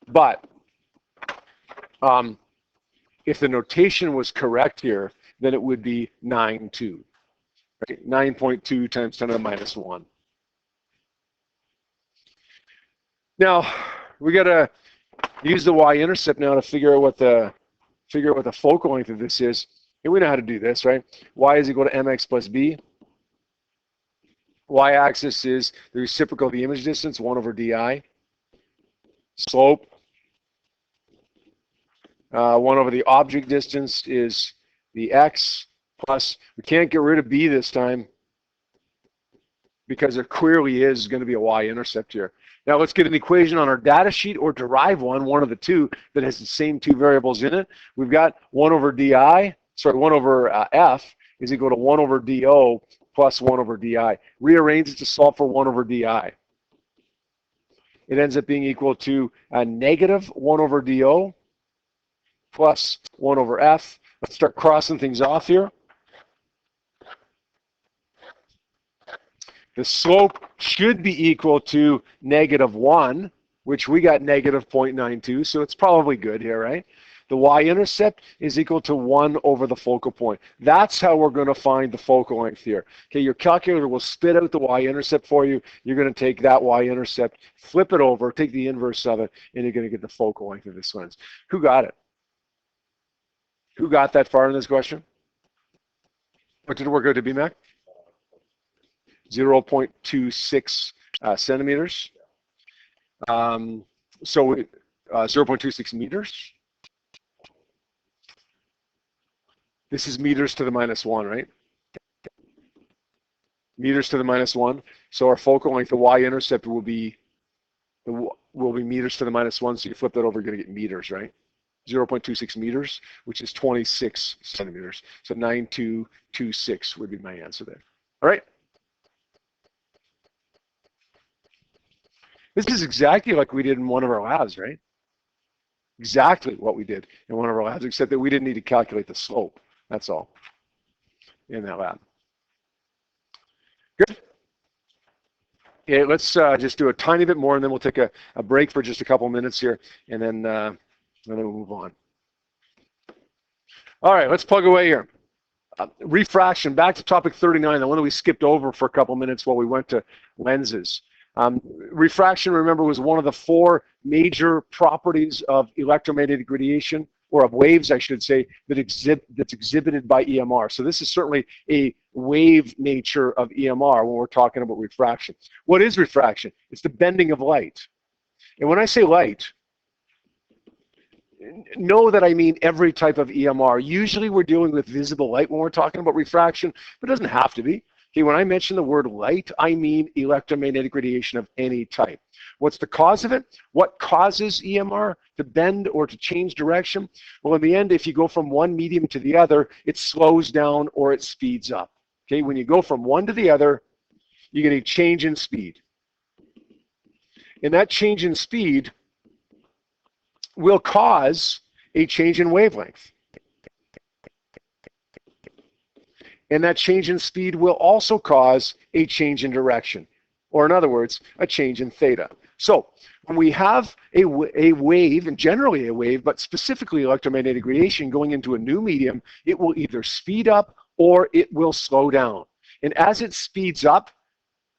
But if the notation was correct here, then it would be 9.2. Right? 9.2 times 10 to the minus 1. Now we got to use the y-intercept now to figure out what the focal length of this is. And we know how to do this, right? Y is equal to mx plus b. Y-axis is the reciprocal of the image distance, 1 over di. Slope, 1 over the object distance is the x plus, we can't get rid of b this time because there clearly is going to be a y-intercept here. Now let's get an equation on our data sheet or derive one of the two that has the same two variables in it. We've got 1 over f is equal to 1 over do plus 1 over di. Rearrange it to solve for 1 over di. It ends up being equal to a negative 1 over do plus 1 over f. Let's start crossing things off here. The slope should be equal to negative 1, which we got negative 0.92, so it's probably good here, right? The y-intercept is equal to 1 over the focal point. That's how we're going to find the focal length here. Okay, your calculator will spit out the y-intercept for you. You're going to take that y-intercept, flip it over, take the inverse of it, and you're going to get the focal length of this lens. Who got it? Who got that far in this question? What did it work out to be, Mac? 0.26 centimeters. So 0.26 meters. This is meters to the minus 1, right? Meters to the minus 1. So our focal length, the y-intercept will be meters to the minus 1. So you flip that over, you're going to get meters, right? 0.26 meters, which is 26 centimeters. So 9226 would be my answer there. All right. This is exactly like we did in one of our labs, right? Exactly what we did in one of our labs, except that we didn't need to calculate the slope. That's all in that lab. Good. Okay, let's just do a tiny bit more, and then we'll take a break for just a couple minutes here, and then we'll move on. All right, let's plug away here. Refraction, back to topic 39, the one that we skipped over for a couple minutes while we went to lenses. Refraction, remember, was one of the 4 major properties of electromagnetic radiation, or of waves, I should say, that's exhibited by EMR. So this is certainly a wave nature of EMR when we're talking about refraction. What is refraction? It's the bending of light. And when I say light, know that I mean every type of EMR. Usually we're dealing with visible light when we're talking about refraction, but it doesn't have to be. Okay, when I mention the word light, I mean electromagnetic radiation of any type. What's the cause of it? What causes EMR to bend or to change direction? Well, in the end, if you go from one medium to the other, it slows down or it speeds up. Okay, when you go from one to the other, you get a change in speed. And that change in speed will cause a change in wavelength. And that change in speed will also cause a change in direction, or in other words, a change in theta. So when we have a wave, and generally a wave, but specifically electromagnetic radiation going into a new medium, it will either speed up or it will slow down. And as it speeds up,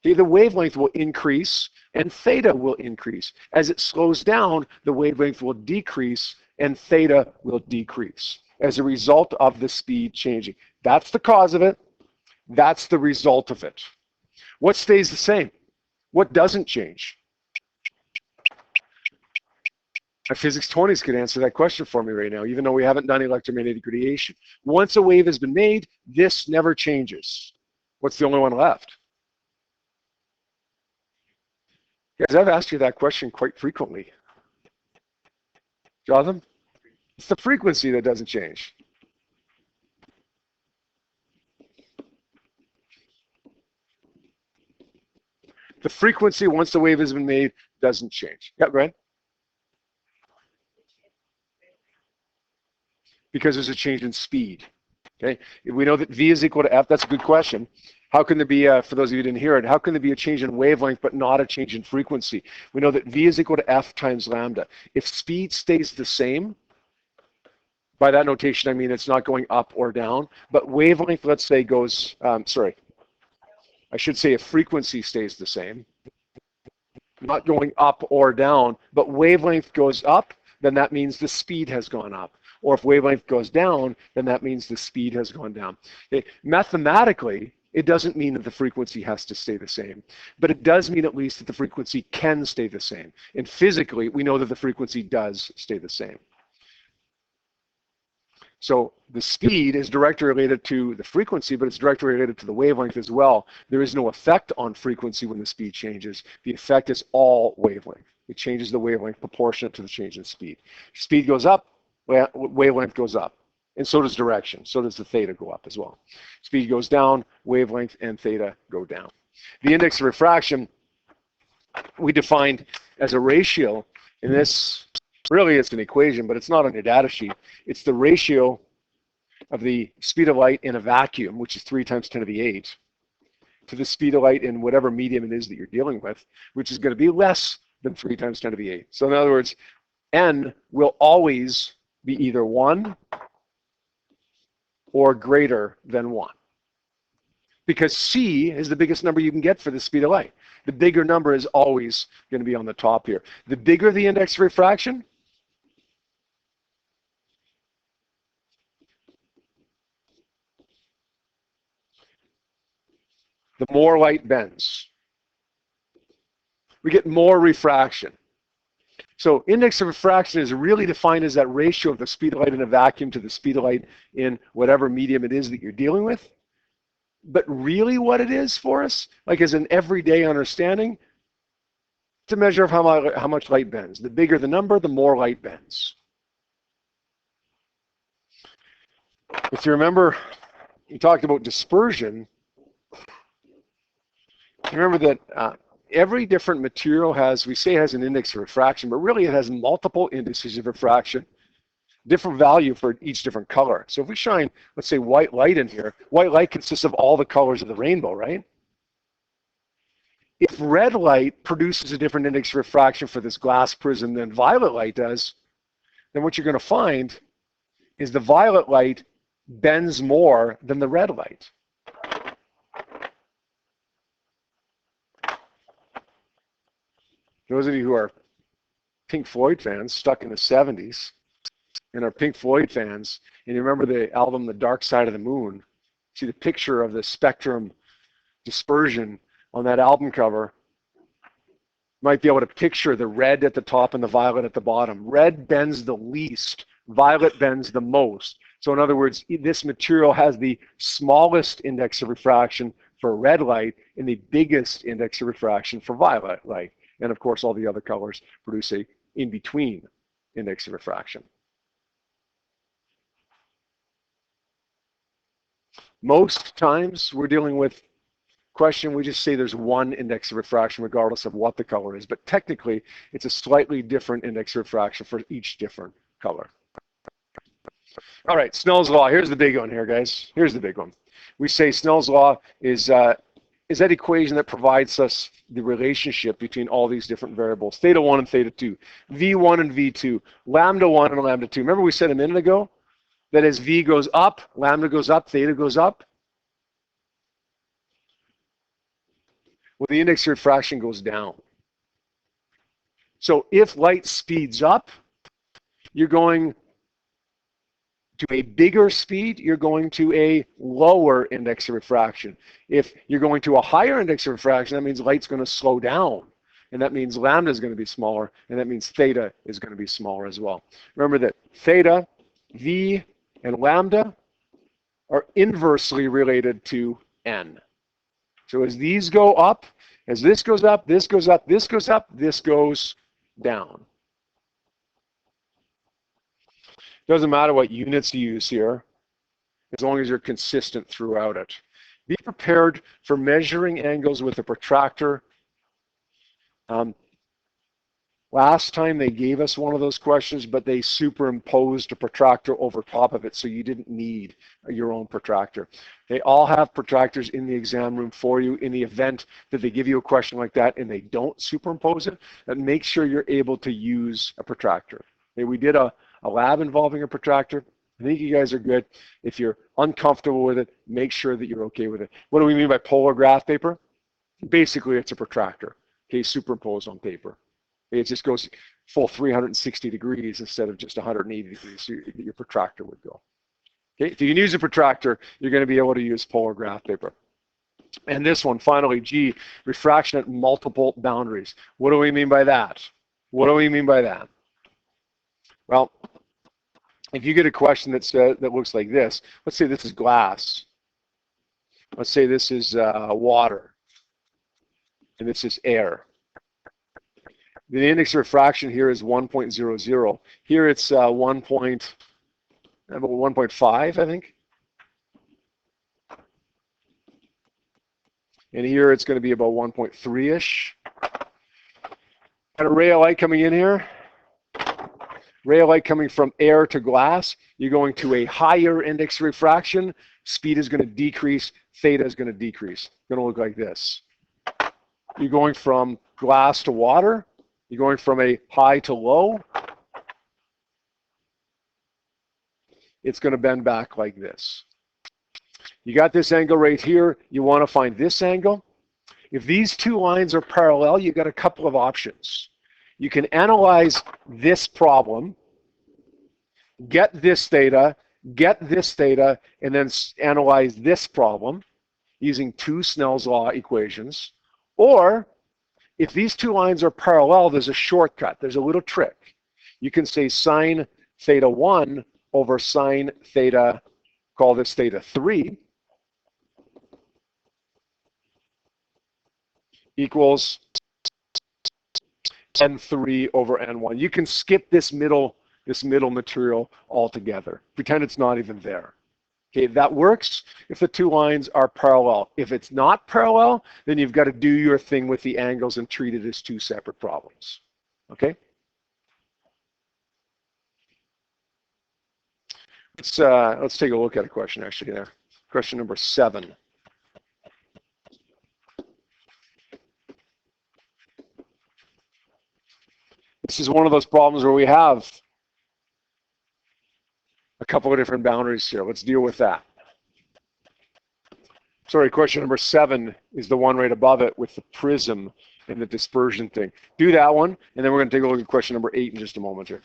the wavelength will increase and theta will increase. As it slows down, the wavelength will decrease and theta will decrease as a result of the speed changing. That's the cause of it. That's the result of it. What stays the same? What doesn't change? My physics 20s could answer that question for me right now, even though we haven't done electromagnetic radiation. Once a wave has been made, this never changes. What's the only one left? Guys, I've asked you that question quite frequently. Jonathan? It's the frequency that doesn't change. The frequency, once the wave has been made, doesn't change. Yeah, Brian? Because there's a change in speed. Okay, if we know that V is equal to F, that's a good question. How can there be, for those of you who didn't hear it, how can there be a change in wavelength but not a change in frequency? We know that V is equal to F times lambda. If speed stays the same, by that notation I mean it's not going up or down, but wavelength, let's say, goes, I should say if frequency stays the same, not going up or down, but wavelength goes up, then that means the speed has gone up. Or if wavelength goes down, then that means the speed has gone down. Okay. Mathematically, it doesn't mean that the frequency has to stay the same, but it does mean at least that the frequency can stay the same. And physically, we know that the frequency does stay the same. So the speed is directly related to the frequency, but it's directly related to the wavelength as well. There is no effect on frequency when the speed changes. The effect is all wavelength. It changes the wavelength proportionate to the change in speed. Speed goes up, wavelength goes up. And so does direction. So does the theta go up as well. Speed goes down, wavelength and theta go down. The index of refraction we defined as a ratio, and this really it's an equation, but it's not on your data sheet. It's the ratio of the speed of light in a vacuum, which is 3 times 10 to the 8, to the speed of light in whatever medium it is that you're dealing with, which is going to be less than 3 times 10 to the 8. So in other words, n will always be either 1 or greater than 1. Because c is the biggest number you can get for the speed of light. The bigger number is always going to be on the top here. The bigger the index of refraction, the more light bends. We get more refraction. So index of refraction is really defined as that ratio of the speed of light in a vacuum to the speed of light in whatever medium it is that you're dealing with. But really what it is for us, like as an everyday understanding, it's a measure of how much light bends. The bigger the number, the more light bends. If you remember, we talked about dispersion. Remember that every different material has, we say has an index of refraction, but really it has multiple indices of refraction, different value for each different color. So if we shine, let's say, white light in here, white light consists of all the colors of the rainbow, right? If red light produces a different index of refraction for this glass prism than violet light does, then what you're going to find is the violet light bends more than the red light. Those of you who are Pink Floyd fans, stuck in the 70s, and are Pink Floyd fans, and you remember the album The Dark Side of the Moon, see the picture of the spectrum dispersion on that album cover, might be able to picture the red at the top and the violet at the bottom. Red bends the least, violet bends the most. So in other words, this material has the smallest index of refraction for red light and the biggest index of refraction for violet light. And of course, all the other colors produce a in-between index of refraction. Most times we're dealing with question, we just say there's one index of refraction regardless of what the color is, but technically it's a slightly different index of refraction for each different color. All right, Snell's law. Here's the big one here, guys. Here's the big one. We say Snell's law is that equation that provides us the relationship between all these different variables, theta 1 and theta 2, V1 and V2, lambda 1 and lambda 2. Remember we said a minute ago that as V goes up, lambda goes up, theta goes up? Well, the index of refraction goes down. So if light speeds up, you're going to a bigger speed, you're going to a lower index of refraction. If you're going to a higher index of refraction, that means light's going to slow down. And that means lambda is going to be smaller, and that means theta is going to be smaller as well. Remember that theta, V, and lambda are inversely related to n. So as these go up, as this goes up, this goes up, this goes up, this goes down. Doesn't matter what units you use here, as long as you're consistent throughout it. Be prepared for measuring angles with a protractor. Last time they gave us one of those questions, but they superimposed a protractor over top of it, so you didn't need your own protractor. They all have protractors in the exam room for you in the event that they give you a question like that and they don't superimpose it, and make sure you're able to use a protractor. Okay, we did a lab involving a protractor. I think you guys are good. If you're uncomfortable with it, make sure that you're okay with it. What do we mean by polar graph paper? Basically, it's a protractor, okay, superimposed on paper. It just goes full 360 degrees instead of just 180 degrees, so your protractor would go. Okay, if you can use a protractor, you're going to be able to use polar graph paper. And this one, finally, G, refraction at multiple boundaries. What do we mean by that? What do we mean by that? Well, if you get a question that says, that looks like this, let's say this is glass. Let's say this is water, and this is air. The index of refraction here is 1.00. Here it's 1.5, I think. And here it's going to be about 1.3-ish. Got a ray of light coming in here. Ray of light coming from air to glass. You're going to a higher index of refraction. Speed is going to decrease. Theta is going to decrease. It's going to look like this. You're going from glass to water. You're going from a high to low. It's going to bend back like this. You got this angle right here. You want to find this angle. If these two lines are parallel, you got a couple of options. You can analyze this problem, get this theta, and then analyze this problem using two Snell's Law equations. Or if these two lines are parallel, there's a shortcut. There's a little trick. You can say sine theta 1 over sine theta, call this theta 3, equals n3 over n1. You can skip this middle material altogether. Pretend it's not even there. Okay, that works if the two lines are parallel. If it's not parallel, then you've got to do your thing with the angles and treat it as two separate problems. Okay? Let's take a look at a question actually there. Question number 7. This is one of those problems where we have a couple of different boundaries here. Let's deal with that. Sorry, question number 7 is the one right above it with the prism and the dispersion thing. Do that one, and then we're going to take a look at question number 8 in just a moment here.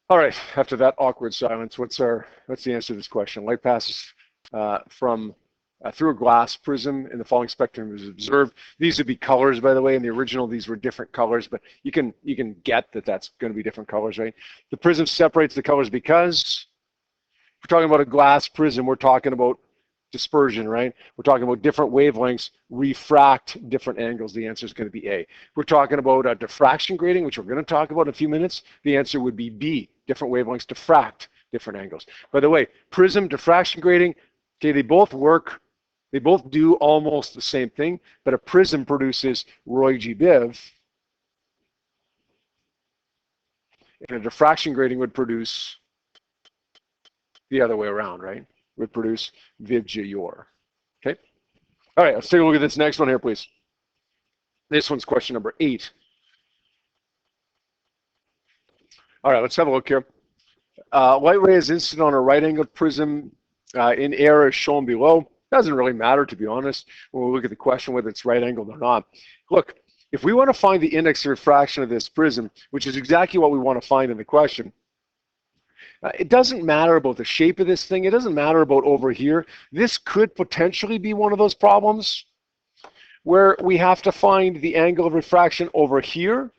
All right, after that awkward silence, what's the answer to this question? Light passes through a glass prism in the following spectrum is observed. These would be colors, by the way. In the original, these were different colors, but you can get that that's going to be different colors, right? The prism separates the colors because we're talking about a glass prism. We're talking about dispersion, right? We're talking about different wavelengths refract different angles. The answer is going to be A. We're talking about a diffraction grating, which we're going to talk about in a few minutes. The answer would be B. Different wavelengths diffract different angles. By the way, prism, diffraction grating, okay, they both work. They both do almost the same thing, but a prism produces Roy G. Biv, and a diffraction grating would produce the other way around, right? would produce VIV-JUR. Okay? All right, let's take a look at this next one here, please. This one's question number 8. All right, let's have a look here. Light ray is incident on a right-angled prism in air as shown below. Doesn't really matter, to be honest, when we look at the question whether it's right-angled or not. Look, if we want to find the index of refraction of this prism, which is exactly what we want to find in the question, it doesn't matter about the shape of this thing. It doesn't matter about over here. This could potentially be one of those problems where we have to find the angle of refraction over here.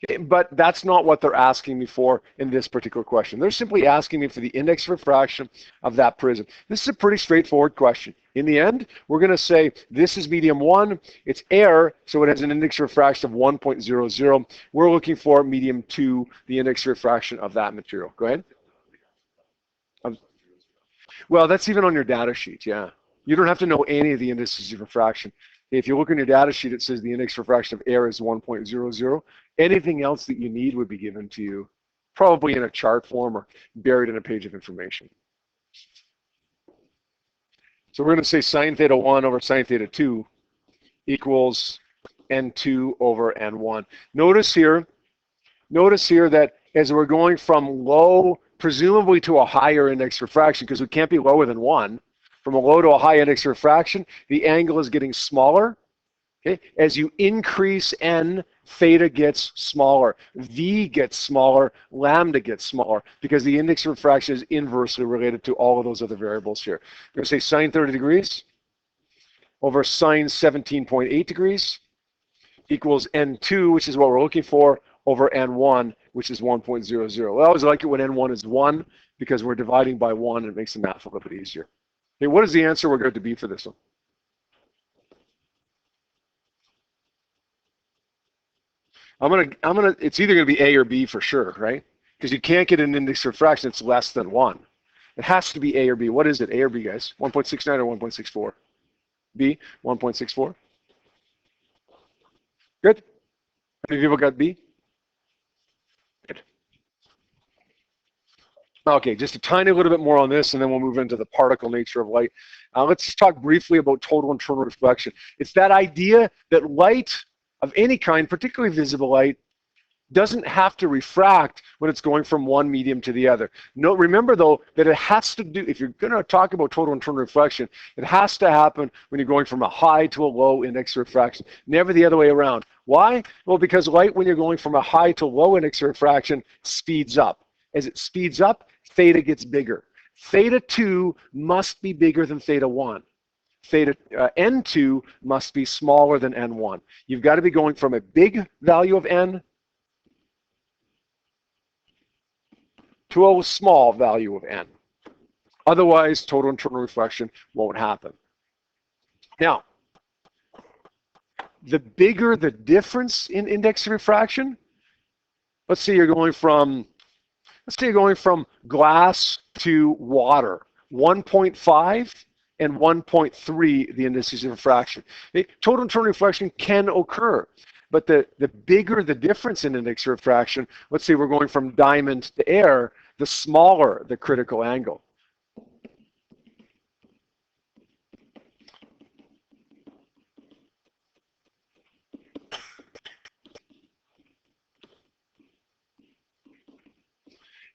Okay, but that's not what they're asking me for in this particular question. They're simply asking me for the index of refraction of that prism. This is a pretty straightforward question. In the end, we're going to say this is medium 1. It's air, so it has an index of refraction of 1.00. We're looking for medium 2, the index of refraction of that material. Go ahead. Well, that's even on your data sheet, yeah. You don't have to know any of the indices of refraction. If you look in your data sheet, it says the index of refraction of air is 1.00. Anything else that you need would be given to you, probably in a chart form or buried in a page of information. So we're going to say sine theta 1 over sine theta 2 equals N2 over N1. Notice here that as we're going from low, presumably to a higher index of refraction, because we can't be lower than 1, from a low to a high index of refraction, the angle is getting smaller. Okay? As you increase n, theta gets smaller, v gets smaller, lambda gets smaller, because the index of refraction is inversely related to all of those other variables here. We're going to say sine 30 degrees over sine 17.8 degrees equals n2, which is what we're looking for, over n1, which is 1.00. I always like it when n1 is 1, because we're dividing by 1, and it makes the math a little bit easier. Okay, what is the answer we're going to be for this one? It's either going to be A or B for sure, right? Because you can't get an index of refraction that's less than 1. It has to be A or B. What is it, A or B, guys? 1.69 or 1.64? B, 1.64. Good. How many people got B? Good. Okay, just a tiny little bit more on this, and then we'll move into the particle nature of light. Let's just talk briefly about total internal reflection. It's that idea that light of any kind, particularly visible light, doesn't have to refract when it's going from one medium to the other. No, remember though that it has to do, if you're going to talk about total internal reflection, it has to happen when you're going from a high to a low index of refraction, never the other way around. Why? Well, because light, when you're going from a high to low index of refraction, speeds up. As it speeds up, theta gets bigger. Theta 2 must be bigger than theta 1. Theta N2 must be smaller than N1. You've got to be going from a big value of N to a small value of N. Otherwise, total internal reflection won't happen. Now, the bigger the difference in index of refraction, let's say you're going from glass to water, 1.5 and 1.3, the indices of refraction. Total internal reflection can occur, but the bigger the difference in index of refraction, let's say we're going from diamond to air, the smaller the critical angle.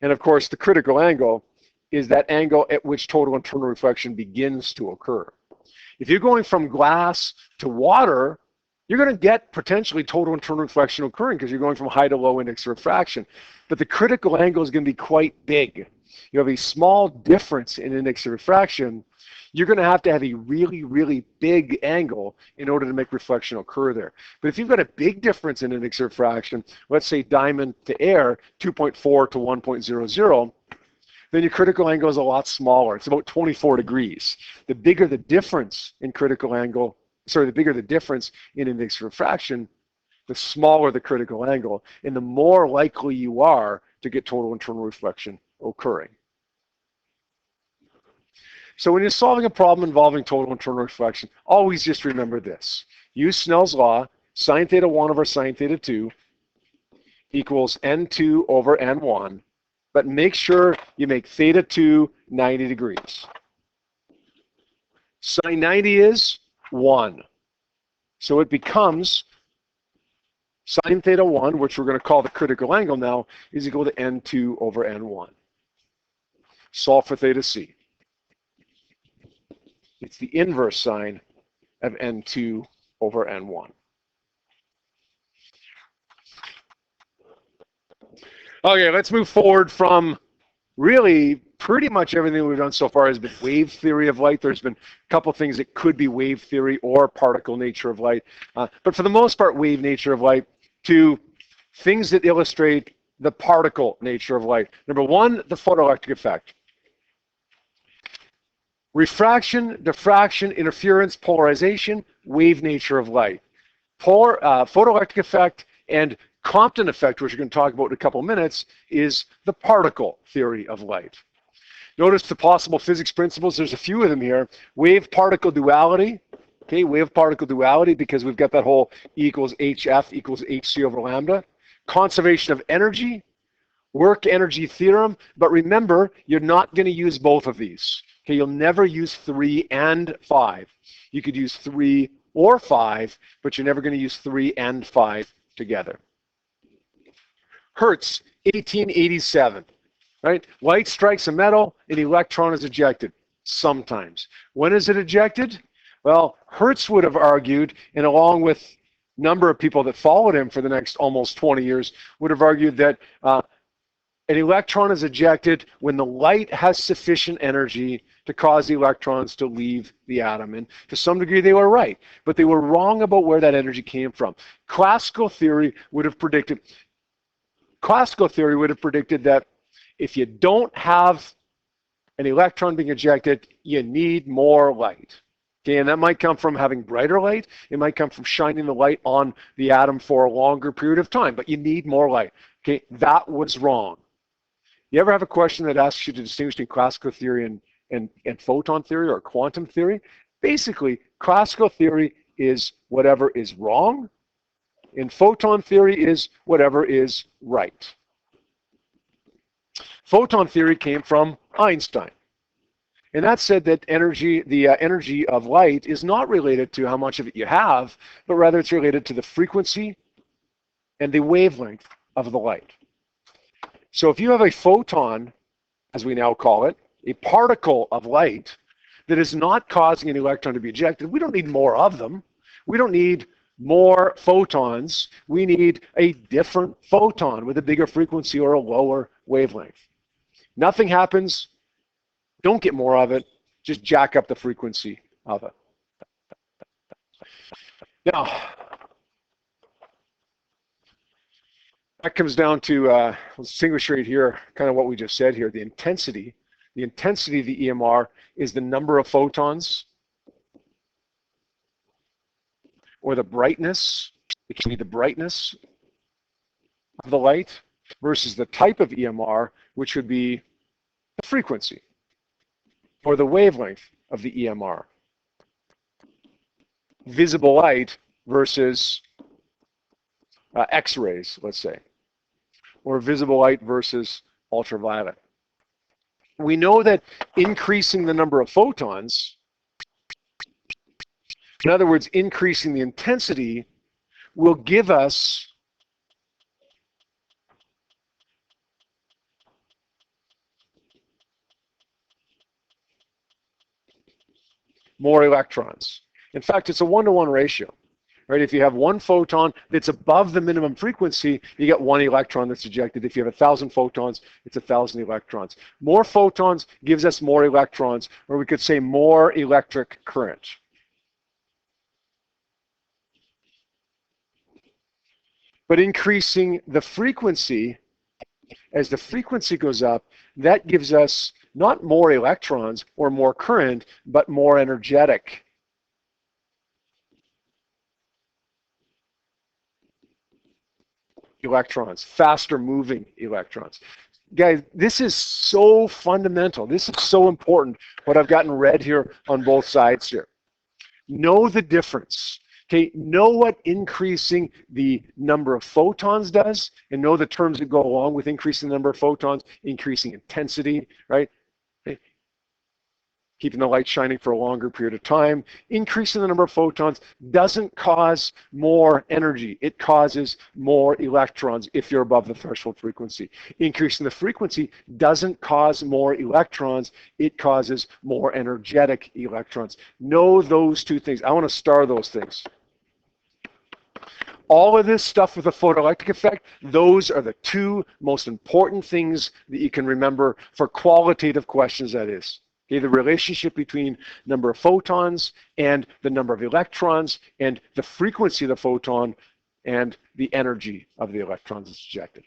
And of course, the critical angle is that angle at which total internal reflection begins to occur. If you're going from glass to water, you're going to get potentially total internal reflection occurring because you're going from high to low index of refraction. But the critical angle is going to be quite big. You have a small difference in index of refraction. You're going to have a really, really big angle in order to make reflection occur there. But if you've got a big difference in index of refraction, let's say diamond to air, 2.4 to 1.00, then your critical angle is a lot smaller. It's about 24 degrees. The bigger the difference in critical angle, the bigger the difference in index of refraction, the smaller the critical angle, and the more likely you are to get total internal reflection occurring. So when you're solving a problem involving total internal reflection, always just remember this. Use Snell's law, sine theta 1 over sine theta 2 equals N2 over N1. but make sure you make theta 2 90 degrees. Sine 90 is 1. So it becomes sine theta 1, which we're going to call the critical angle now, is equal to N2 over N1. Solve for theta C. It's the inverse sine of N2 over N1. Okay, let's move forward from really pretty much everything we've done so far has been wave theory of light. There's been a couple things that could be wave theory or particle nature of light. But for the most part, wave nature of light to things that illustrate the particle nature of light. Number one, the photoelectric effect. Refraction, diffraction, interference, polarization, wave nature of light. Photoelectric effect and Compton effect, which we're going to talk about in a couple minutes, is the particle theory of light. Notice the possible physics principles. There's a few of them here. Wave-particle duality. Okay, wave-particle duality, because we've got that whole E equals HF equals HC over lambda. Conservation of energy. Work energy theorem. But remember, you're not going to use both of these. Okay, you'll never use 3 and 5. You could use 3 or 5, but you're never going to use 3 and 5 together. Hertz, 1887, right? Light strikes a metal, an electron is ejected, sometimes. When is it ejected? Well, Hertz would have argued, and along with a number of people that followed him for the next almost 20 years, would have argued that an electron is ejected when the light has sufficient energy to cause the electrons to leave the atom. And to some degree, they were right, but they were wrong about where that energy came from. Classical theory would have predicted that if you don't have an electron being ejected, you need more light. Okay, and that might come from having brighter light. It might come from shining the light on the atom for a longer period of time, but you need more light. Okay, that was wrong. You ever have a question that asks you to distinguish between classical theory and photon theory or quantum theory? Basically, classical theory is whatever is wrong, and photon theory is whatever is right. Photon theory came from Einstein. And that said that the energy of light is not related to how much of it you have, but rather it's related to the frequency and the wavelength of the light. So if you have a photon, as we now call it, a particle of light that is not causing an electron to be ejected, we don't need more of them. We don't need more photons. We need a different photon with a bigger frequency or a lower wavelength. Nothing happens. Don't get more of it. Just jack up the frequency of it. Now, that comes down to, let's distinguish right here, kind of what we just said here, the intensity. The intensity of the EMR is the number of photons, or the brightness. It can be the brightness of the light versus the type of EMR, which would be the frequency or the wavelength of the EMR. Visible light versus X-rays, let's say, or visible light versus ultraviolet. We know that increasing the number of photons, in other words, increasing the intensity, will give us more electrons. In fact, it's a 1-to-1 ratio. Right? If you have one photon that's above the minimum frequency, you get one electron that's ejected. If you have 1,000 photons, it's 1,000 electrons. More photons gives us more electrons, or we could say more electric current. But increasing the frequency, as the frequency goes up, that gives us not more electrons or more current, but more energetic electrons, faster moving electrons. Guys, this is so fundamental. This is so important, what I've gotten read here on both sides here. Know the difference. Okay, know what increasing the number of photons does, and know the terms that go along with increasing the number of photons, increasing intensity, right? Okay. Keeping the light shining for a longer period of time. Increasing the number of photons doesn't cause more energy. It causes more electrons if you're above the threshold frequency. Increasing the frequency doesn't cause more electrons. It causes more energetic electrons. Know those two things. I want to star those things. All of this stuff with the photoelectric effect, those are the two most important things that you can remember for qualitative questions, that is. Okay, the relationship between number of photons and the number of electrons and the frequency of the photon and the energy of the electrons that's ejected.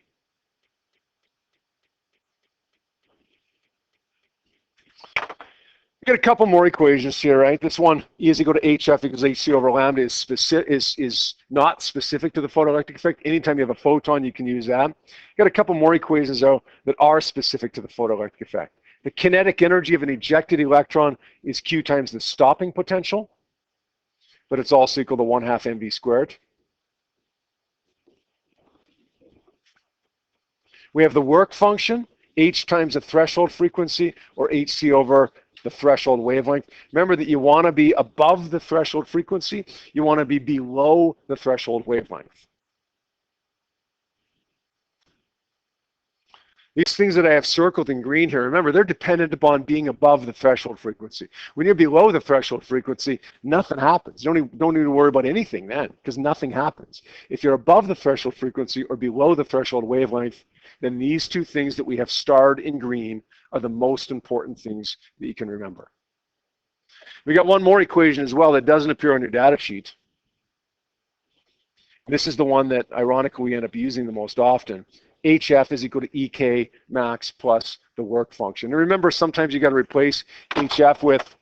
We got a couple more equations here, right? This one, E is equal to HF equals HC over lambda is not specific to the photoelectric effect. Anytime you have a photon, you can use that. You got a couple more equations, though, that are specific to the photoelectric effect. The kinetic energy of an ejected electron is Q times the stopping potential, but it's also equal to 1/2 mv squared. We have the work function, H times the threshold frequency, or HC over the threshold wavelength. Remember that you want to be above the threshold frequency. You want to be below the threshold wavelength. These things that I have circled in green here, remember, they're dependent upon being above the threshold frequency. When you're below the threshold frequency, nothing happens. You don't need to worry about anything then, because nothing happens. If you're above the threshold frequency or below the threshold wavelength, then these two things that we have starred in green are the most important things that you can remember. We got one more equation as well that doesn't appear on your data sheet. This is the one that, ironically, we end up using the most often. HF is equal to EK max plus the work function. And remember, sometimes you got to replace HF with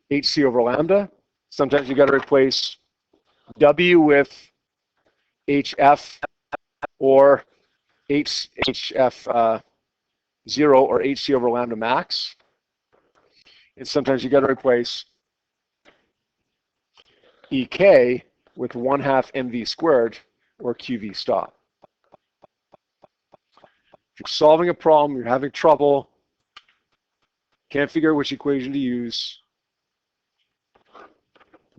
HC over lambda. Sometimes you got to replace W with HF or HF 0 or HC over lambda max. And sometimes you got to replace EK with 1/2 mv squared or QV stop. If you're solving a problem, you're having trouble, can't figure out which equation to use,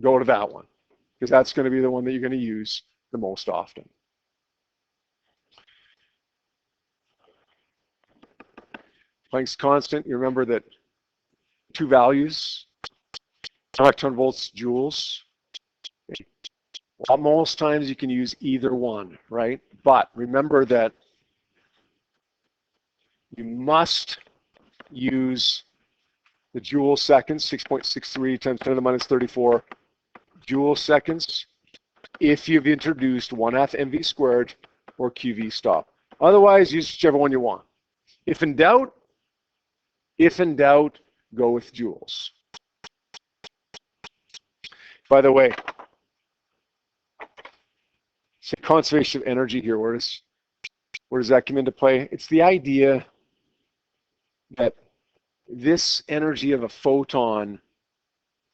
go to that one, because that's going to be the one that you're going to use the most often. Planck's constant, you remember that two values, electron volts, joules. Well, most times you can use either one, right? But remember that you must use the joule seconds, 6.63 times 10 to the minus 34 joule seconds, if you've introduced 1/2 mv squared or QV stop. Otherwise, use whichever one you want. If in doubt, go with joules. By the way, say conservation of energy here, where does that come into play? It's the idea that this energy of a photon,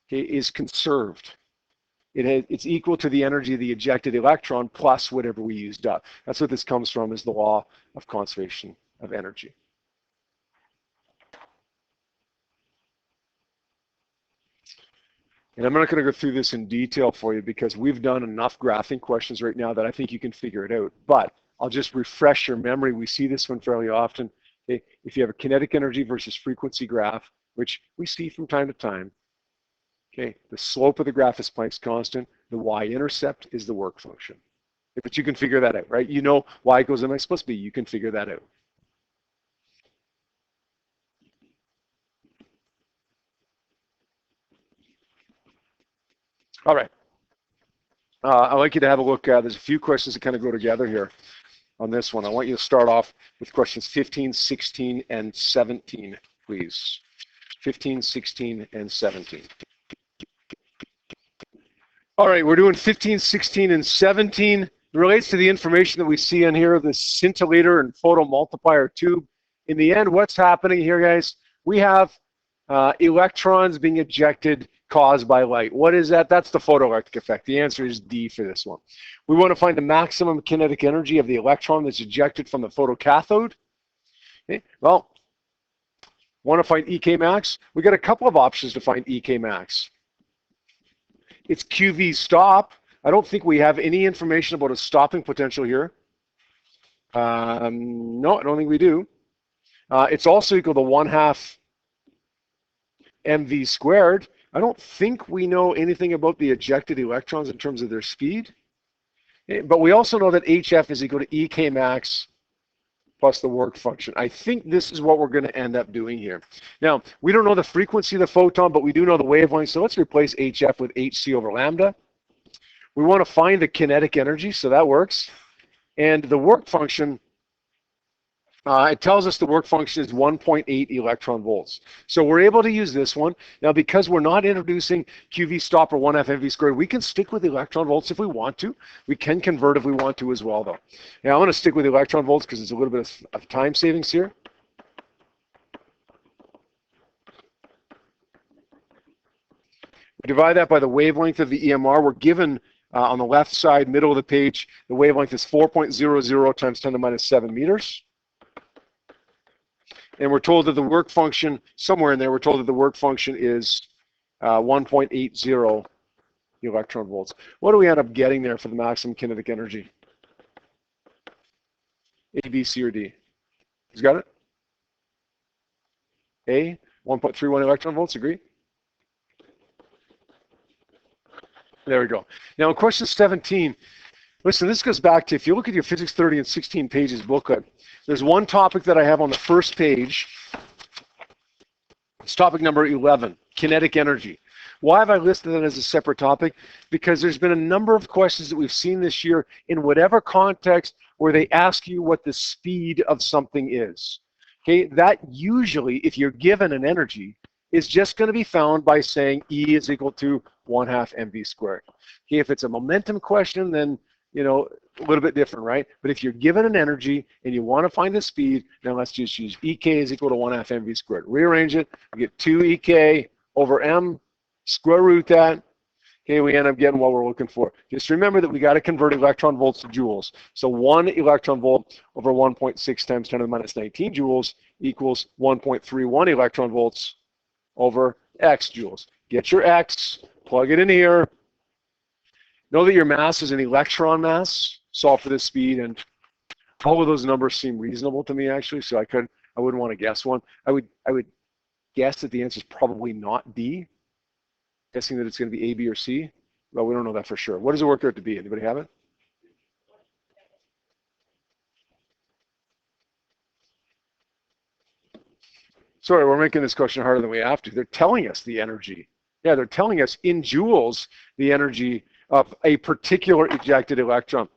okay, is conserved. It's equal to the energy of the ejected electron plus whatever we used up. That's what this comes from, is the law of conservation of energy. And I'm not going to go through this in detail for you because we've done enough graphing questions right now that I think you can figure it out. But I'll just refresh your memory. We see this one fairly often. Okay? If you have a kinetic energy versus frequency graph, which we see from time to time, okay, the slope of the graph is Planck's constant. The y-intercept is the work function. But you can figure that out, right? You know y equals mx plus b. You can figure that out. All right. I'd like you to have a look. There's a few questions that kind of go together here on this one. I want you to start off with questions 15, 16, and 17, please. 15, 16, and 17. All right, we're doing 15, 16, and 17. It relates to the information that we see in here, the scintillator and photomultiplier tube. In the end, what's happening here, guys? We have electrons being ejected caused by light. What is that? That's the photoelectric effect. The answer is D for this one. We want to find the maximum kinetic energy of the electron that's ejected from the photocathode. Okay. Well, want to find EK max? We got a couple of options to find EK max. It's QV stop. I don't think we have any information about a stopping potential here. No, I don't think we do. It's also equal to 1/2 mv squared. I don't think we know anything about the ejected electrons in terms of their speed. But we also know that HF is equal to EK max plus the work function. I think this is what we're going to end up doing here. Now, we don't know the frequency of the photon, but we do know the wavelength. So let's replace HF with HC over lambda. We want to find the kinetic energy, so that works. And the work function, it tells us the work function is 1.8 electron volts. So we're able to use this one. Now, because we're not introducing QV stop or 1/2 mv squared, we can stick with electron volts if we want to. We can convert if we want to as well, though. Now, I'm going to stick with electron volts because it's a little bit of time savings here. We divide that by the wavelength of the EMR. We're given on the left side, middle of the page, the wavelength is 4.00 times 10 to the minus 7 meters. And we're told that the work function, somewhere in there, we're told that the work function is 1.80 electron volts. What do we end up getting there for the maximum kinetic energy? A, B, C, or D? Who's got it? A, 1.31 electron volts, agree? There we go. Now in question 17, listen, this goes back to, if you look at your Physics 30 and 16 pages booklet, there's one topic that I have on the first page. It's topic number 11, kinetic energy. Why have I listed that as a separate topic? Because there's been a number of questions that we've seen this year in whatever context where they ask you what the speed of something is. Okay, that usually, if you're given an energy, is just going to be found by saying E is equal to 1/2 mv squared. Okay, if it's a momentum question, then, you know, a little bit different, right? But if you're given an energy and you want to find the speed, then let's just use EK is equal to 1/2 mv squared. Rearrange it, we get 2 EK over m, square root that. Okay, we end up getting what we're looking for. Just remember that we got to convert electron volts to joules. So 1 electron volt over 1.6 times 10 to the minus 19 joules equals 1.31 electron volts over x joules. Get your x, plug it in here. Know that your mass is an electron mass. Solve for this speed, and all of those numbers seem reasonable to me, actually. So I wouldn't want to guess one. I would guess that the answer is probably not D. Guessing that it's going to be A, B, or C. Well, we don't know that for sure. What does it work out to be? Anybody have it? Sorry, we're making this question harder than we have to. They're telling us the energy. Yeah, they're telling us in joules the energy of a particular ejected electron.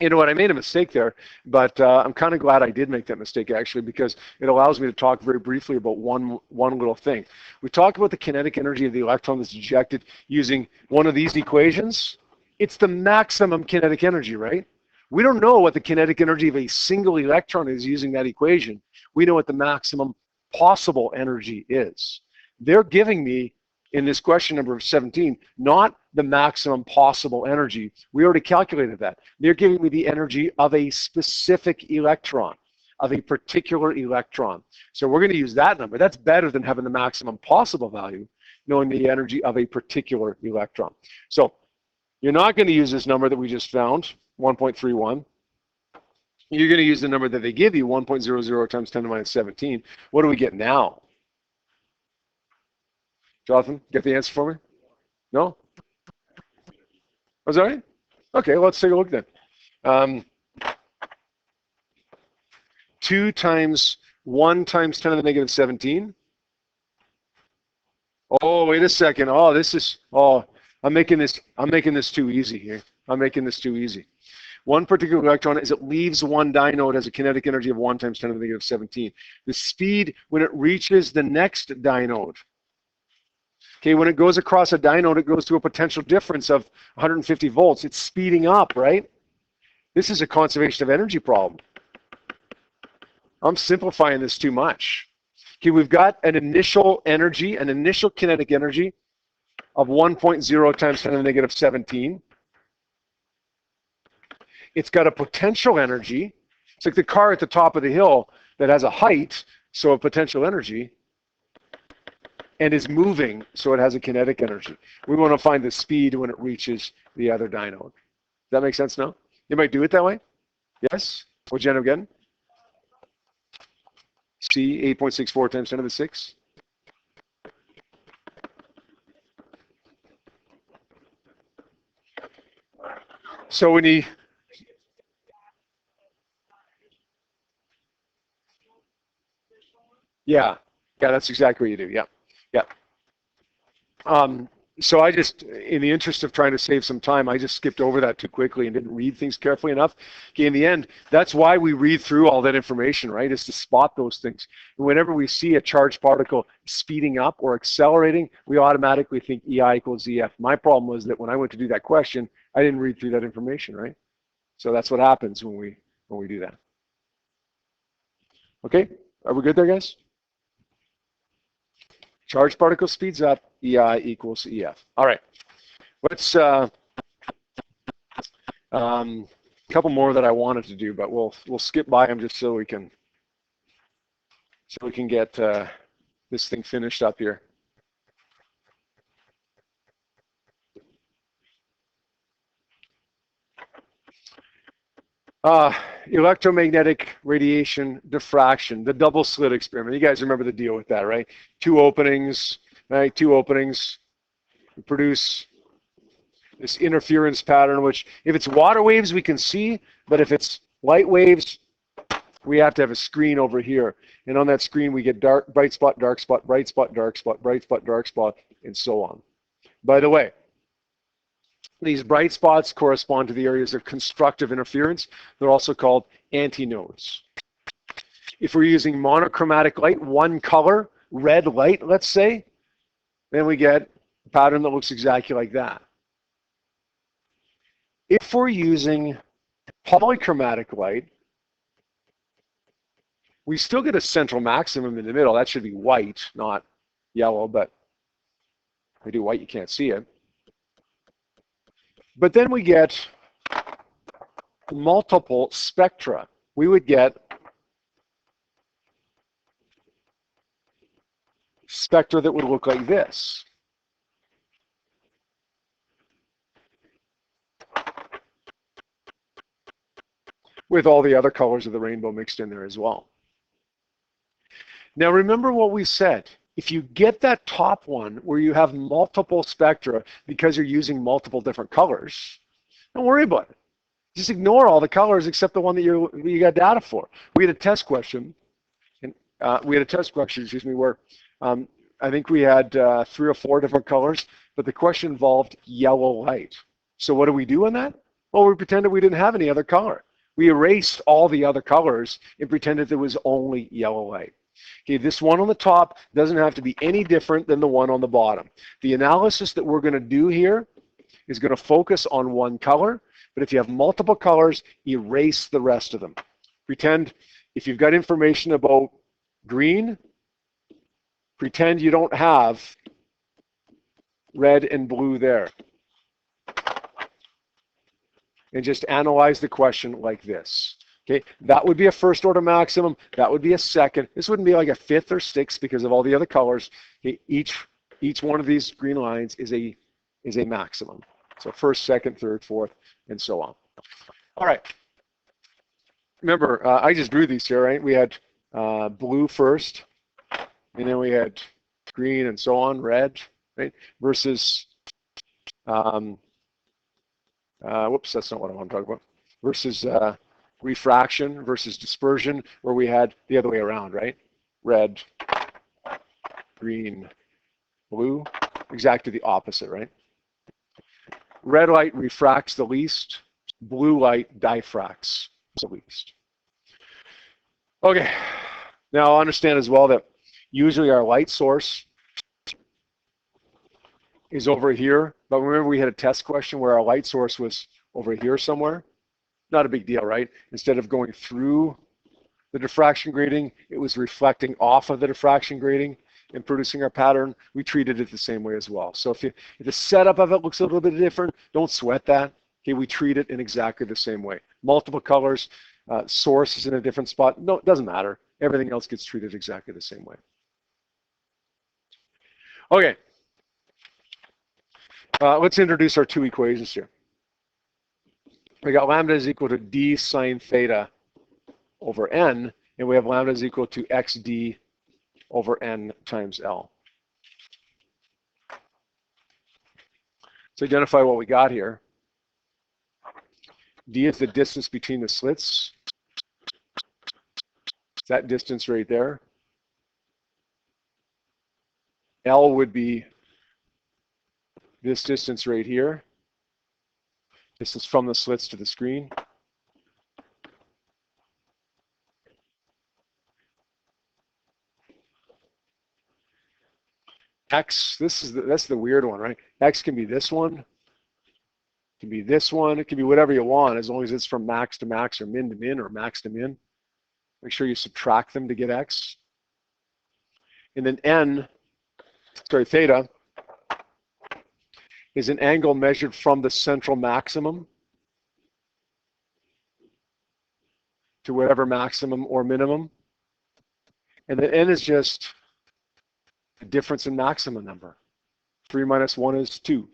You know what, I made a mistake there, but I'm kind of glad I did make that mistake, actually, because it allows me to talk very briefly about one little thing. We talked about the kinetic energy of the electron that's ejected using one of these equations. It's the maximum kinetic energy, right? We don't know what the kinetic energy of a single electron is using that equation. We know what the maximum possible energy is. They're giving me, in this question number 17, not the maximum possible energy. We already calculated that. They're giving me the energy of a specific electron, of a particular electron. So we're going to use that number. That's better than having the maximum possible value, knowing the energy of a particular electron. So you're not going to use this number that we just found, 1.31. You're going to use the number that they give you, 1.00 times 10 to the minus 17. What do we get now? Jonathan, get the answer for me? No? Was that right? Okay, let's take a look then. 2 times 1 times 10 to the negative 17. Oh, wait a second. Oh, this is, I'm making this too easy here. I'm making this too easy. One particular electron, as it leaves one dynode, has a kinetic energy of 1 times 10 to the negative 17. The speed when it reaches the next dynode. Okay, when it goes across a dynode, it goes to a potential difference of 150 volts. It's speeding up, right? This is a conservation of energy problem. I'm simplifying this too much. Okay, we've got an initial energy, an initial kinetic energy of 1.0 times 10 to the negative 17. It's got a potential energy. It's like the car at the top of the hill that has a height, so a potential energy, and is moving, so it has a kinetic energy. We want to find the speed when it reaches the other dynode. Does that make sense now? You might do it that way? Yes? What'd you end up getting? C, 8.64 times 10 to the 6. So when you... Yeah, that's exactly what you do. Yeah. So I just, in the interest of trying to save some time, I just skipped over that too quickly and didn't read things carefully enough. Okay, in the end, that's why we read through all that information, right? Is to spot those things. And whenever we see a charged particle speeding up or accelerating, we automatically think EI equals EF. My problem was that when I went to do that question, I didn't read through that information, right? So that's what happens when we do that. Okay, are we good there, guys? Charged particle speeds up, EI equals EF. All right, let's, couple more that I wanted to do, but we'll skip by them just so we can get this thing finished up here. Electromagnetic radiation diffraction, the double slit experiment. You guys remember the deal with that, right? Two openings, right? Two openings produce this interference pattern, which if it's water waves, we can see, but if it's light waves, we have to have a screen over here. And on that screen, we get bright spot, dark spot, bright spot, dark spot, bright spot, dark spot, and so on. By the way, these bright spots correspond to the areas of constructive interference. They're also called antinodes. If we're using monochromatic light, one color, red light, let's say, then we get a pattern that looks exactly like that. If we're using polychromatic light, we still get a central maximum in the middle. That should be white, not yellow, but if I do white, you can't see it. But then we get multiple spectra. We would get spectra that would look like this. With all the other colors of the rainbow mixed in there as well. Now remember what we said. If you get that top one where you have multiple spectra because you're using multiple different colors, don't worry about it. Just ignore all the colors except the one that you got data for. We had a test question, and where I think we had 3 or 4 different colors, but the question involved yellow light. So what do we do on that? Well, we pretended we didn't have any other color. We erased all the other colors and pretended there was only yellow light. Okay, this one on the top doesn't have to be any different than the one on the bottom. The analysis that we're going to do here is going to focus on one color, but if you have multiple colors, erase the rest of them. Pretend if you've got information about green, pretend you don't have red and blue there. And just analyze the question like this. Okay, that would be a first order maximum. That would be a second. This wouldn't be like a 5th or 6th because of all the other colors. Okay, each one of these green lines is a maximum. So first, second, third, fourth, and so on. All right. Remember, I just drew these here, right? We had blue first, and then we had green and so on, red, right? Versus, whoops, that's not what I want to talk about. Versus refraction versus dispersion, where we had the other way around, right? Red, green, blue, exactly the opposite, right? Red light refracts the least, blue light diffracts the least. Okay, now understand as well that usually our light source is over here, but remember we had a test question where our light source was over here somewhere. Not a big deal, right? Instead of going through the diffraction grating, it was reflecting off of the diffraction grating. in producing our pattern, we treated it the same way as well. So if the setup of it looks a little bit different, don't sweat that. Okay, we treat it in exactly the same way. Multiple colors, source is in a different spot. No, it doesn't matter. Everything else gets treated exactly the same way. Okay, let's introduce our two equations here. We got lambda is equal to d sine theta over n, and we have lambda is equal to xd over n times L. Let's identify what we got here. D is the distance between the slits. It's that distance right there. L would be this distance right here. Distance from the slits to the screen. X, that's the weird one, right? X can be this one. It can be this one. It can be whatever you want, as long as it's from max to max or min to min or max to min. Make sure you subtract them to get X. And then theta, is an angle measured from the central maximum to whatever maximum or minimum. And then n is just the difference in maximum number. 3 minus 1 is 2.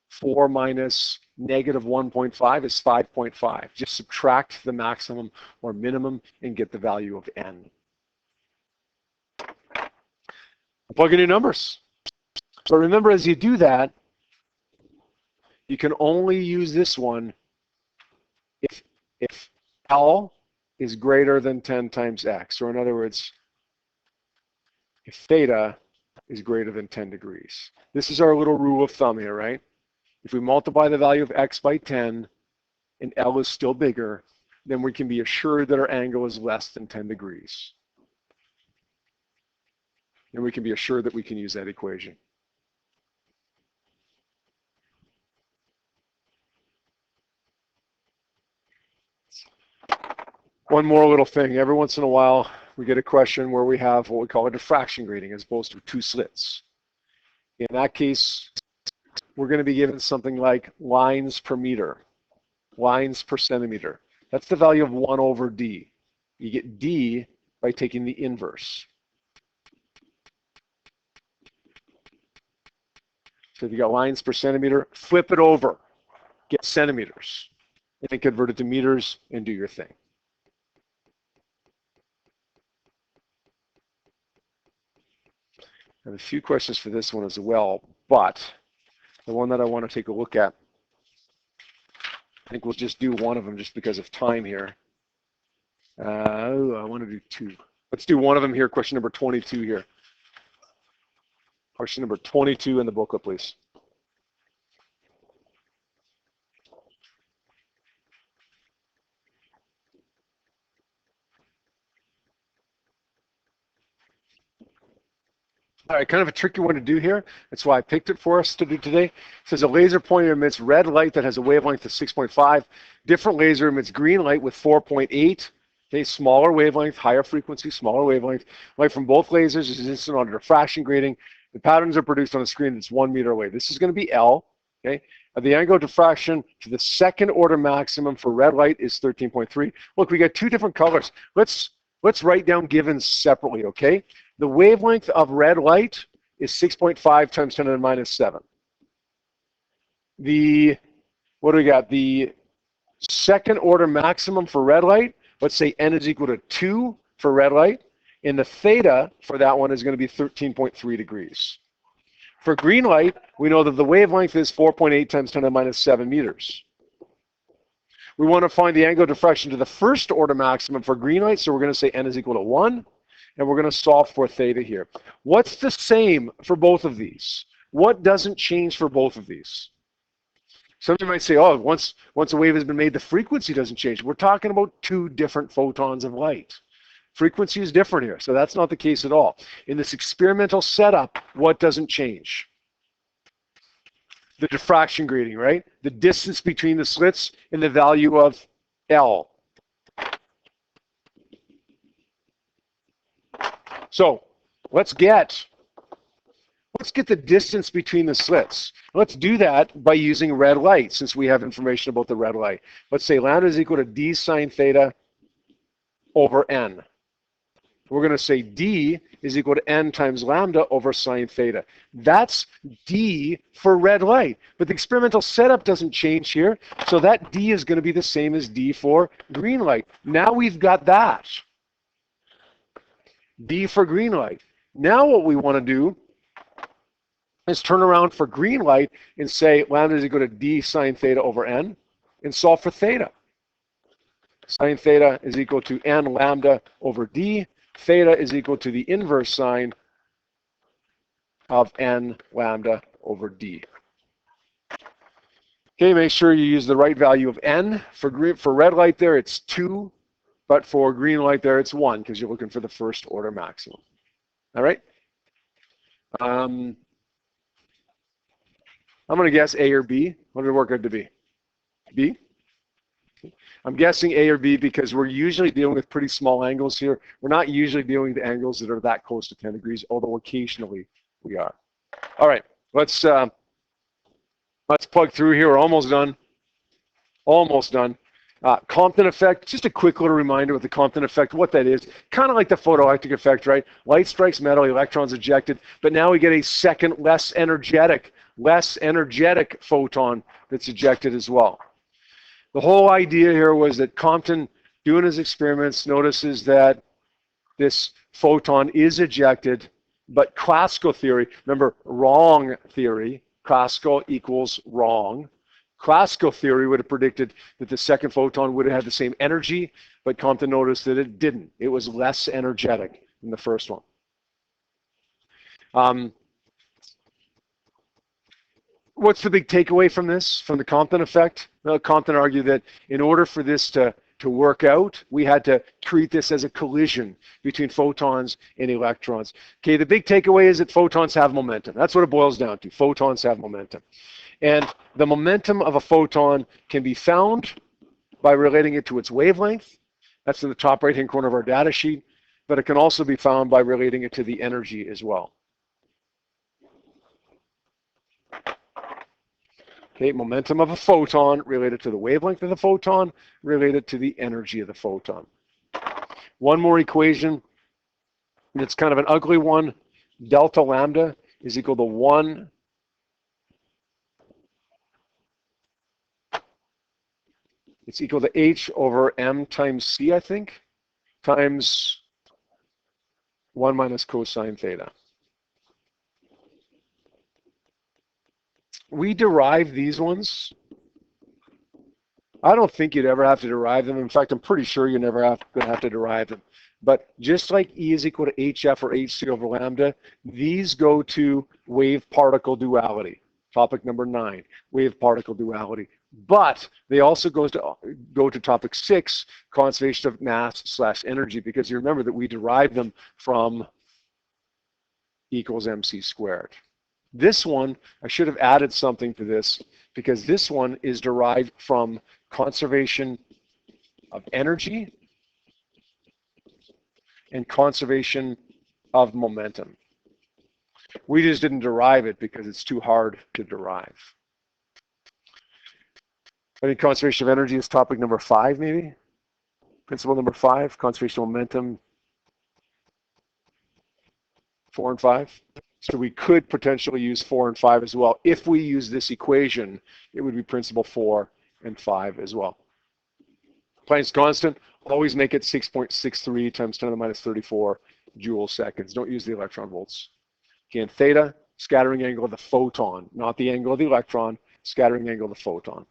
4 minus negative 1.5 is 5.5. Just subtract the maximum or minimum and get the value of n. Plug in your numbers. So remember, as you do that, you can only use this one if L is greater than 10 times x, or in other words, if theta is greater than 10 degrees. This is our little rule of thumb here, right? If we multiply the value of x by 10 and L is still bigger, then we can be assured that our angle is less than 10 degrees. And we can be assured that we can use that equation. One more little thing. Every once in a while, we get a question where we have what we call a diffraction grating as opposed to two slits. In that case, we're going to be given something like lines per meter, lines per centimeter. That's the value of 1 over d. You get d by taking the inverse. So if you got lines per centimeter, flip it over, get centimeters, and then convert it to meters and do your thing. I have a few questions for this one as well, but the one that I want to take a look at, I think we'll just do one of them just because of time here. I want to do two. Let's do one of them here, question number 22 here. Question number 22 in the booklet, please. All right, kind of a tricky one to do here. That's why I picked it for us to do today. It says a laser pointer emits red light that has a wavelength of 6.5. Different laser emits green light with 4.8. Okay, smaller wavelength, higher frequency, smaller wavelength. Light from both lasers is instant on a diffraction grating. The patterns are produced on a screen that's 1 meter away. This is going to be L. Okay, the angle of diffraction to the second order maximum for red light is 13.3. Look, we got two different colors. Let's write down givens separately. Okay. The wavelength of red light is 6.5 times 10 to the minus 7. What do we got? The second order maximum for red light, let's say n is equal to 2 for red light, and the theta for that one is going to be 13.3 degrees. For green light, we know that the wavelength is 4.8 times 10 to the minus 7 meters. We want to find the angle of diffraction to the first order maximum for green light, so we're going to say n is equal to 1. And we're going to solve for theta here. What's the same for both of these? What doesn't change for both of these? Somebody might say, oh, once a wave has been made, the frequency doesn't change. We're talking about two different photons of light. Frequency is different here, so that's not the case at all. In this experimental setup, what doesn't change? The diffraction grating, right? The distance between the slits and the value of L. So let's get the distance between the slits. Let's do that by using red light, since we have information about the red light. Let's say lambda is equal to d sine theta over n. We're going to say d is equal to n times lambda over sine theta. That's d for red light. But the experimental setup doesn't change here, so that d is going to be the same as d for green light. Now we've got that. D for green light. Now what we want to do is turn around for green light and say lambda is equal to d sine theta over n and solve for theta. Sine theta is equal to n lambda over d. Theta is equal to the inverse sine of n lambda over d. Okay, make sure you use the right value of n. For red light there, it's 2, but for green light there, it's 1, because you're looking for the first order maximum. All right? I'm going to guess A or B. What did it work out to be? B? I'm guessing A or B because we're usually dealing with pretty small angles here. We're not usually dealing with angles that are that close to 10 degrees, although occasionally we are. All right, let's plug through here. We're almost done. Almost done. Compton effect, just a quick little reminder of the Compton effect, what that is. Kind of like the photoelectric effect, right? Light strikes metal, electrons ejected, but now we get a second, less energetic photon that's ejected as well. The whole idea here was that Compton, doing his experiments, notices that this photon is ejected, but classical theory, remember, wrong theory, classical equals wrong. Classical theory would have predicted that the second photon would have had the same energy, but Compton noticed that it didn't. It was less energetic than the first one. What's the big takeaway from this, from the Compton effect? Well, Compton argued that in order for this to work out, we had to treat this as a collision between photons and electrons. Okay, the big takeaway is that photons have momentum. That's what it boils down to. Photons have momentum. And the momentum of a photon can be found by relating it to its wavelength. That's in the top right-hand corner of our data sheet. But it can also be found by relating it to the energy as well. Okay, momentum of a photon related to the wavelength of the photon, related to the energy of the photon. One more equation. It's kind of an ugly one. Delta lambda is equal to 1 it's equal to h over m times c, I think, times 1 minus cosine theta. We derive these ones. I don't think you'd ever have to derive them. In fact, I'm pretty sure you're never going to have to derive them. But just like E is equal to HF or HC over lambda, these go to wave-particle duality. Topic number 9, wave-particle duality. But they also go to topic 6, conservation of mass/energy, because you remember that we derive them from equals mc squared. This one, I should have added something to this, because this one is derived from conservation of energy and conservation of momentum. We just didn't derive it because it's too hard to derive. I think conservation of energy is topic number 5, maybe? Principle number 5, conservation of momentum, 4 and 5. So we could potentially use 4 and 5 as well. If we use this equation, it would be principle 4 and 5 as well. Planck's constant, always make it 6.63 times 10 to the minus 34 joule seconds. Don't use the electron volts. Again, theta, scattering angle of the photon, not the angle of the electron, scattering angle of the photon.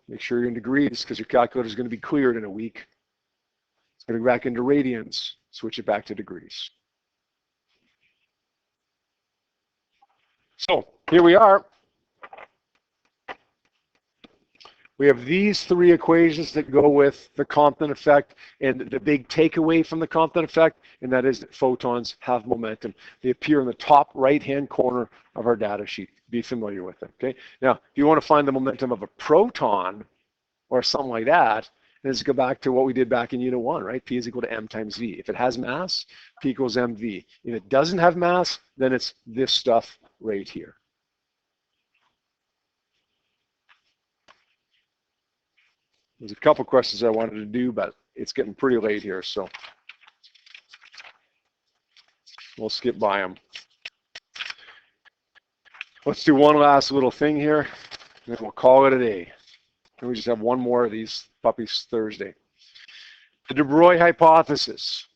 Make sure you're in degrees, because your calculator is going to be cleared in a week. It's going to go back into radians, switch it back to degrees. So here we are. We have these 3 equations that go with the Compton effect, and the big takeaway from the Compton effect, and that is that photons have momentum. They appear in the top right-hand corner of our data sheet. Be familiar with it, okay? Now, if you want to find the momentum of a proton or something like that, Let's go back to what we did back in Unit 1, right? P is equal to m times v. If it has mass, P equals mv. If it doesn't have mass, then it's this stuff right here. There's a couple questions I wanted to do, but it's getting pretty late here, so we'll skip by them. Let's do one last little thing here, and then we'll call it a day. And we just have one more of these puppies Thursday. The de Broglie hypothesis.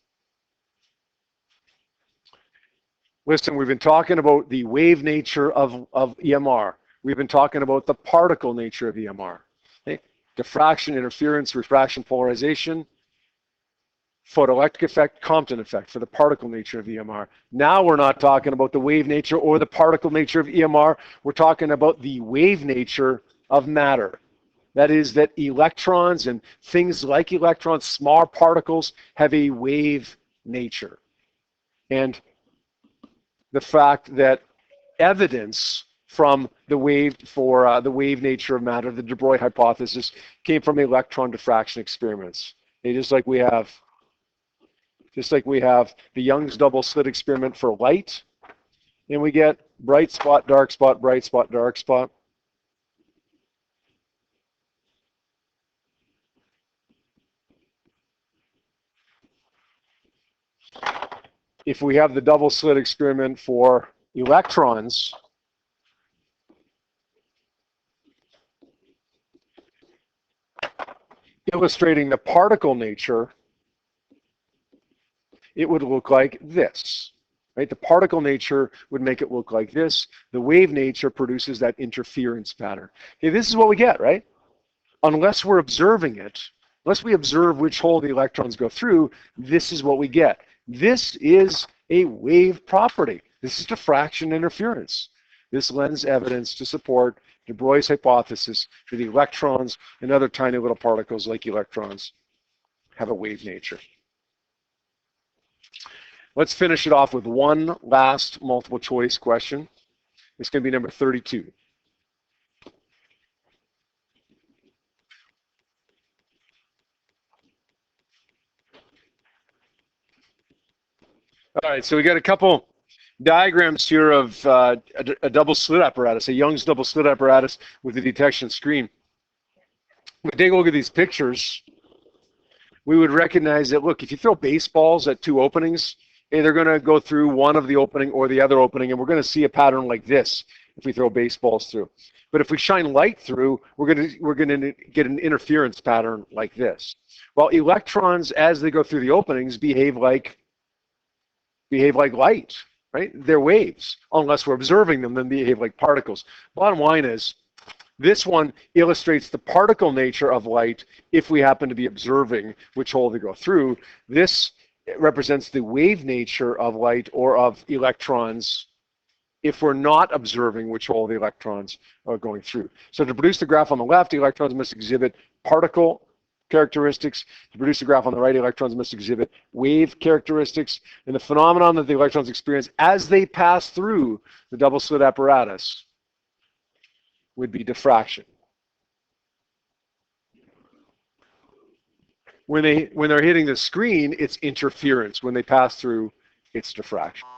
Listen, we've been talking about the wave nature of EMR. We've been talking about the particle nature of EMR. Okay? Diffraction, interference, refraction, polarization, photoelectric effect, Compton effect for the particle nature of EMR. Now we're not talking about the wave nature or the particle nature of EMR. We're talking about the wave nature of matter. That is that electrons and things like electrons, small particles, have a wave nature. And the fact that evidence from the wave the wave nature of matter, the de Broglie hypothesis, came from electron diffraction experiments. Okay, just like we have the Young's double slit experiment for light, and we get bright spot, dark spot, bright spot, dark spot. If we have the double slit experiment for electrons, illustrating the particle nature, it would look like this. Right? The particle nature would make it look like this. The wave nature produces that interference pattern. Okay, this is what we get, right? Unless we're observing it, unless we observe which hole the electrons go through, this is what we get. This is a wave property. This is diffraction interference. This lends evidence to support de Broglie's hypothesis that the electrons and other tiny little particles like electrons have a wave nature. Let's finish it off with one last multiple choice question. It's going to be number 32. All right, so we got a couple diagrams here of a double slit apparatus, a Young's double slit apparatus with a detection screen. If we take a look at these pictures, we would recognize that, look, if you throw baseballs at two openings, they're going to go through one of the opening or the other opening, and we're going to see a pattern like this if we throw baseballs through. But if we shine light through, we're going to get an interference pattern like this. Well, electrons, as they go through the openings, behave like light, right? They're waves. Unless we're observing them, then behave like particles. Bottom line is, this one illustrates the particle nature of light if we happen to be observing which hole they go through. This represents the wave nature of light or of electrons if we're not observing which hole the electrons are going through. So to produce the graph on the left, the electrons must exhibit particle characteristics. To produce the graph on the right, electrons must exhibit wave characteristics. And the phenomenon that the electrons experience as they pass through the double slit apparatus would be diffraction. When they're hitting the screen, it's interference. When they pass through, it's diffraction.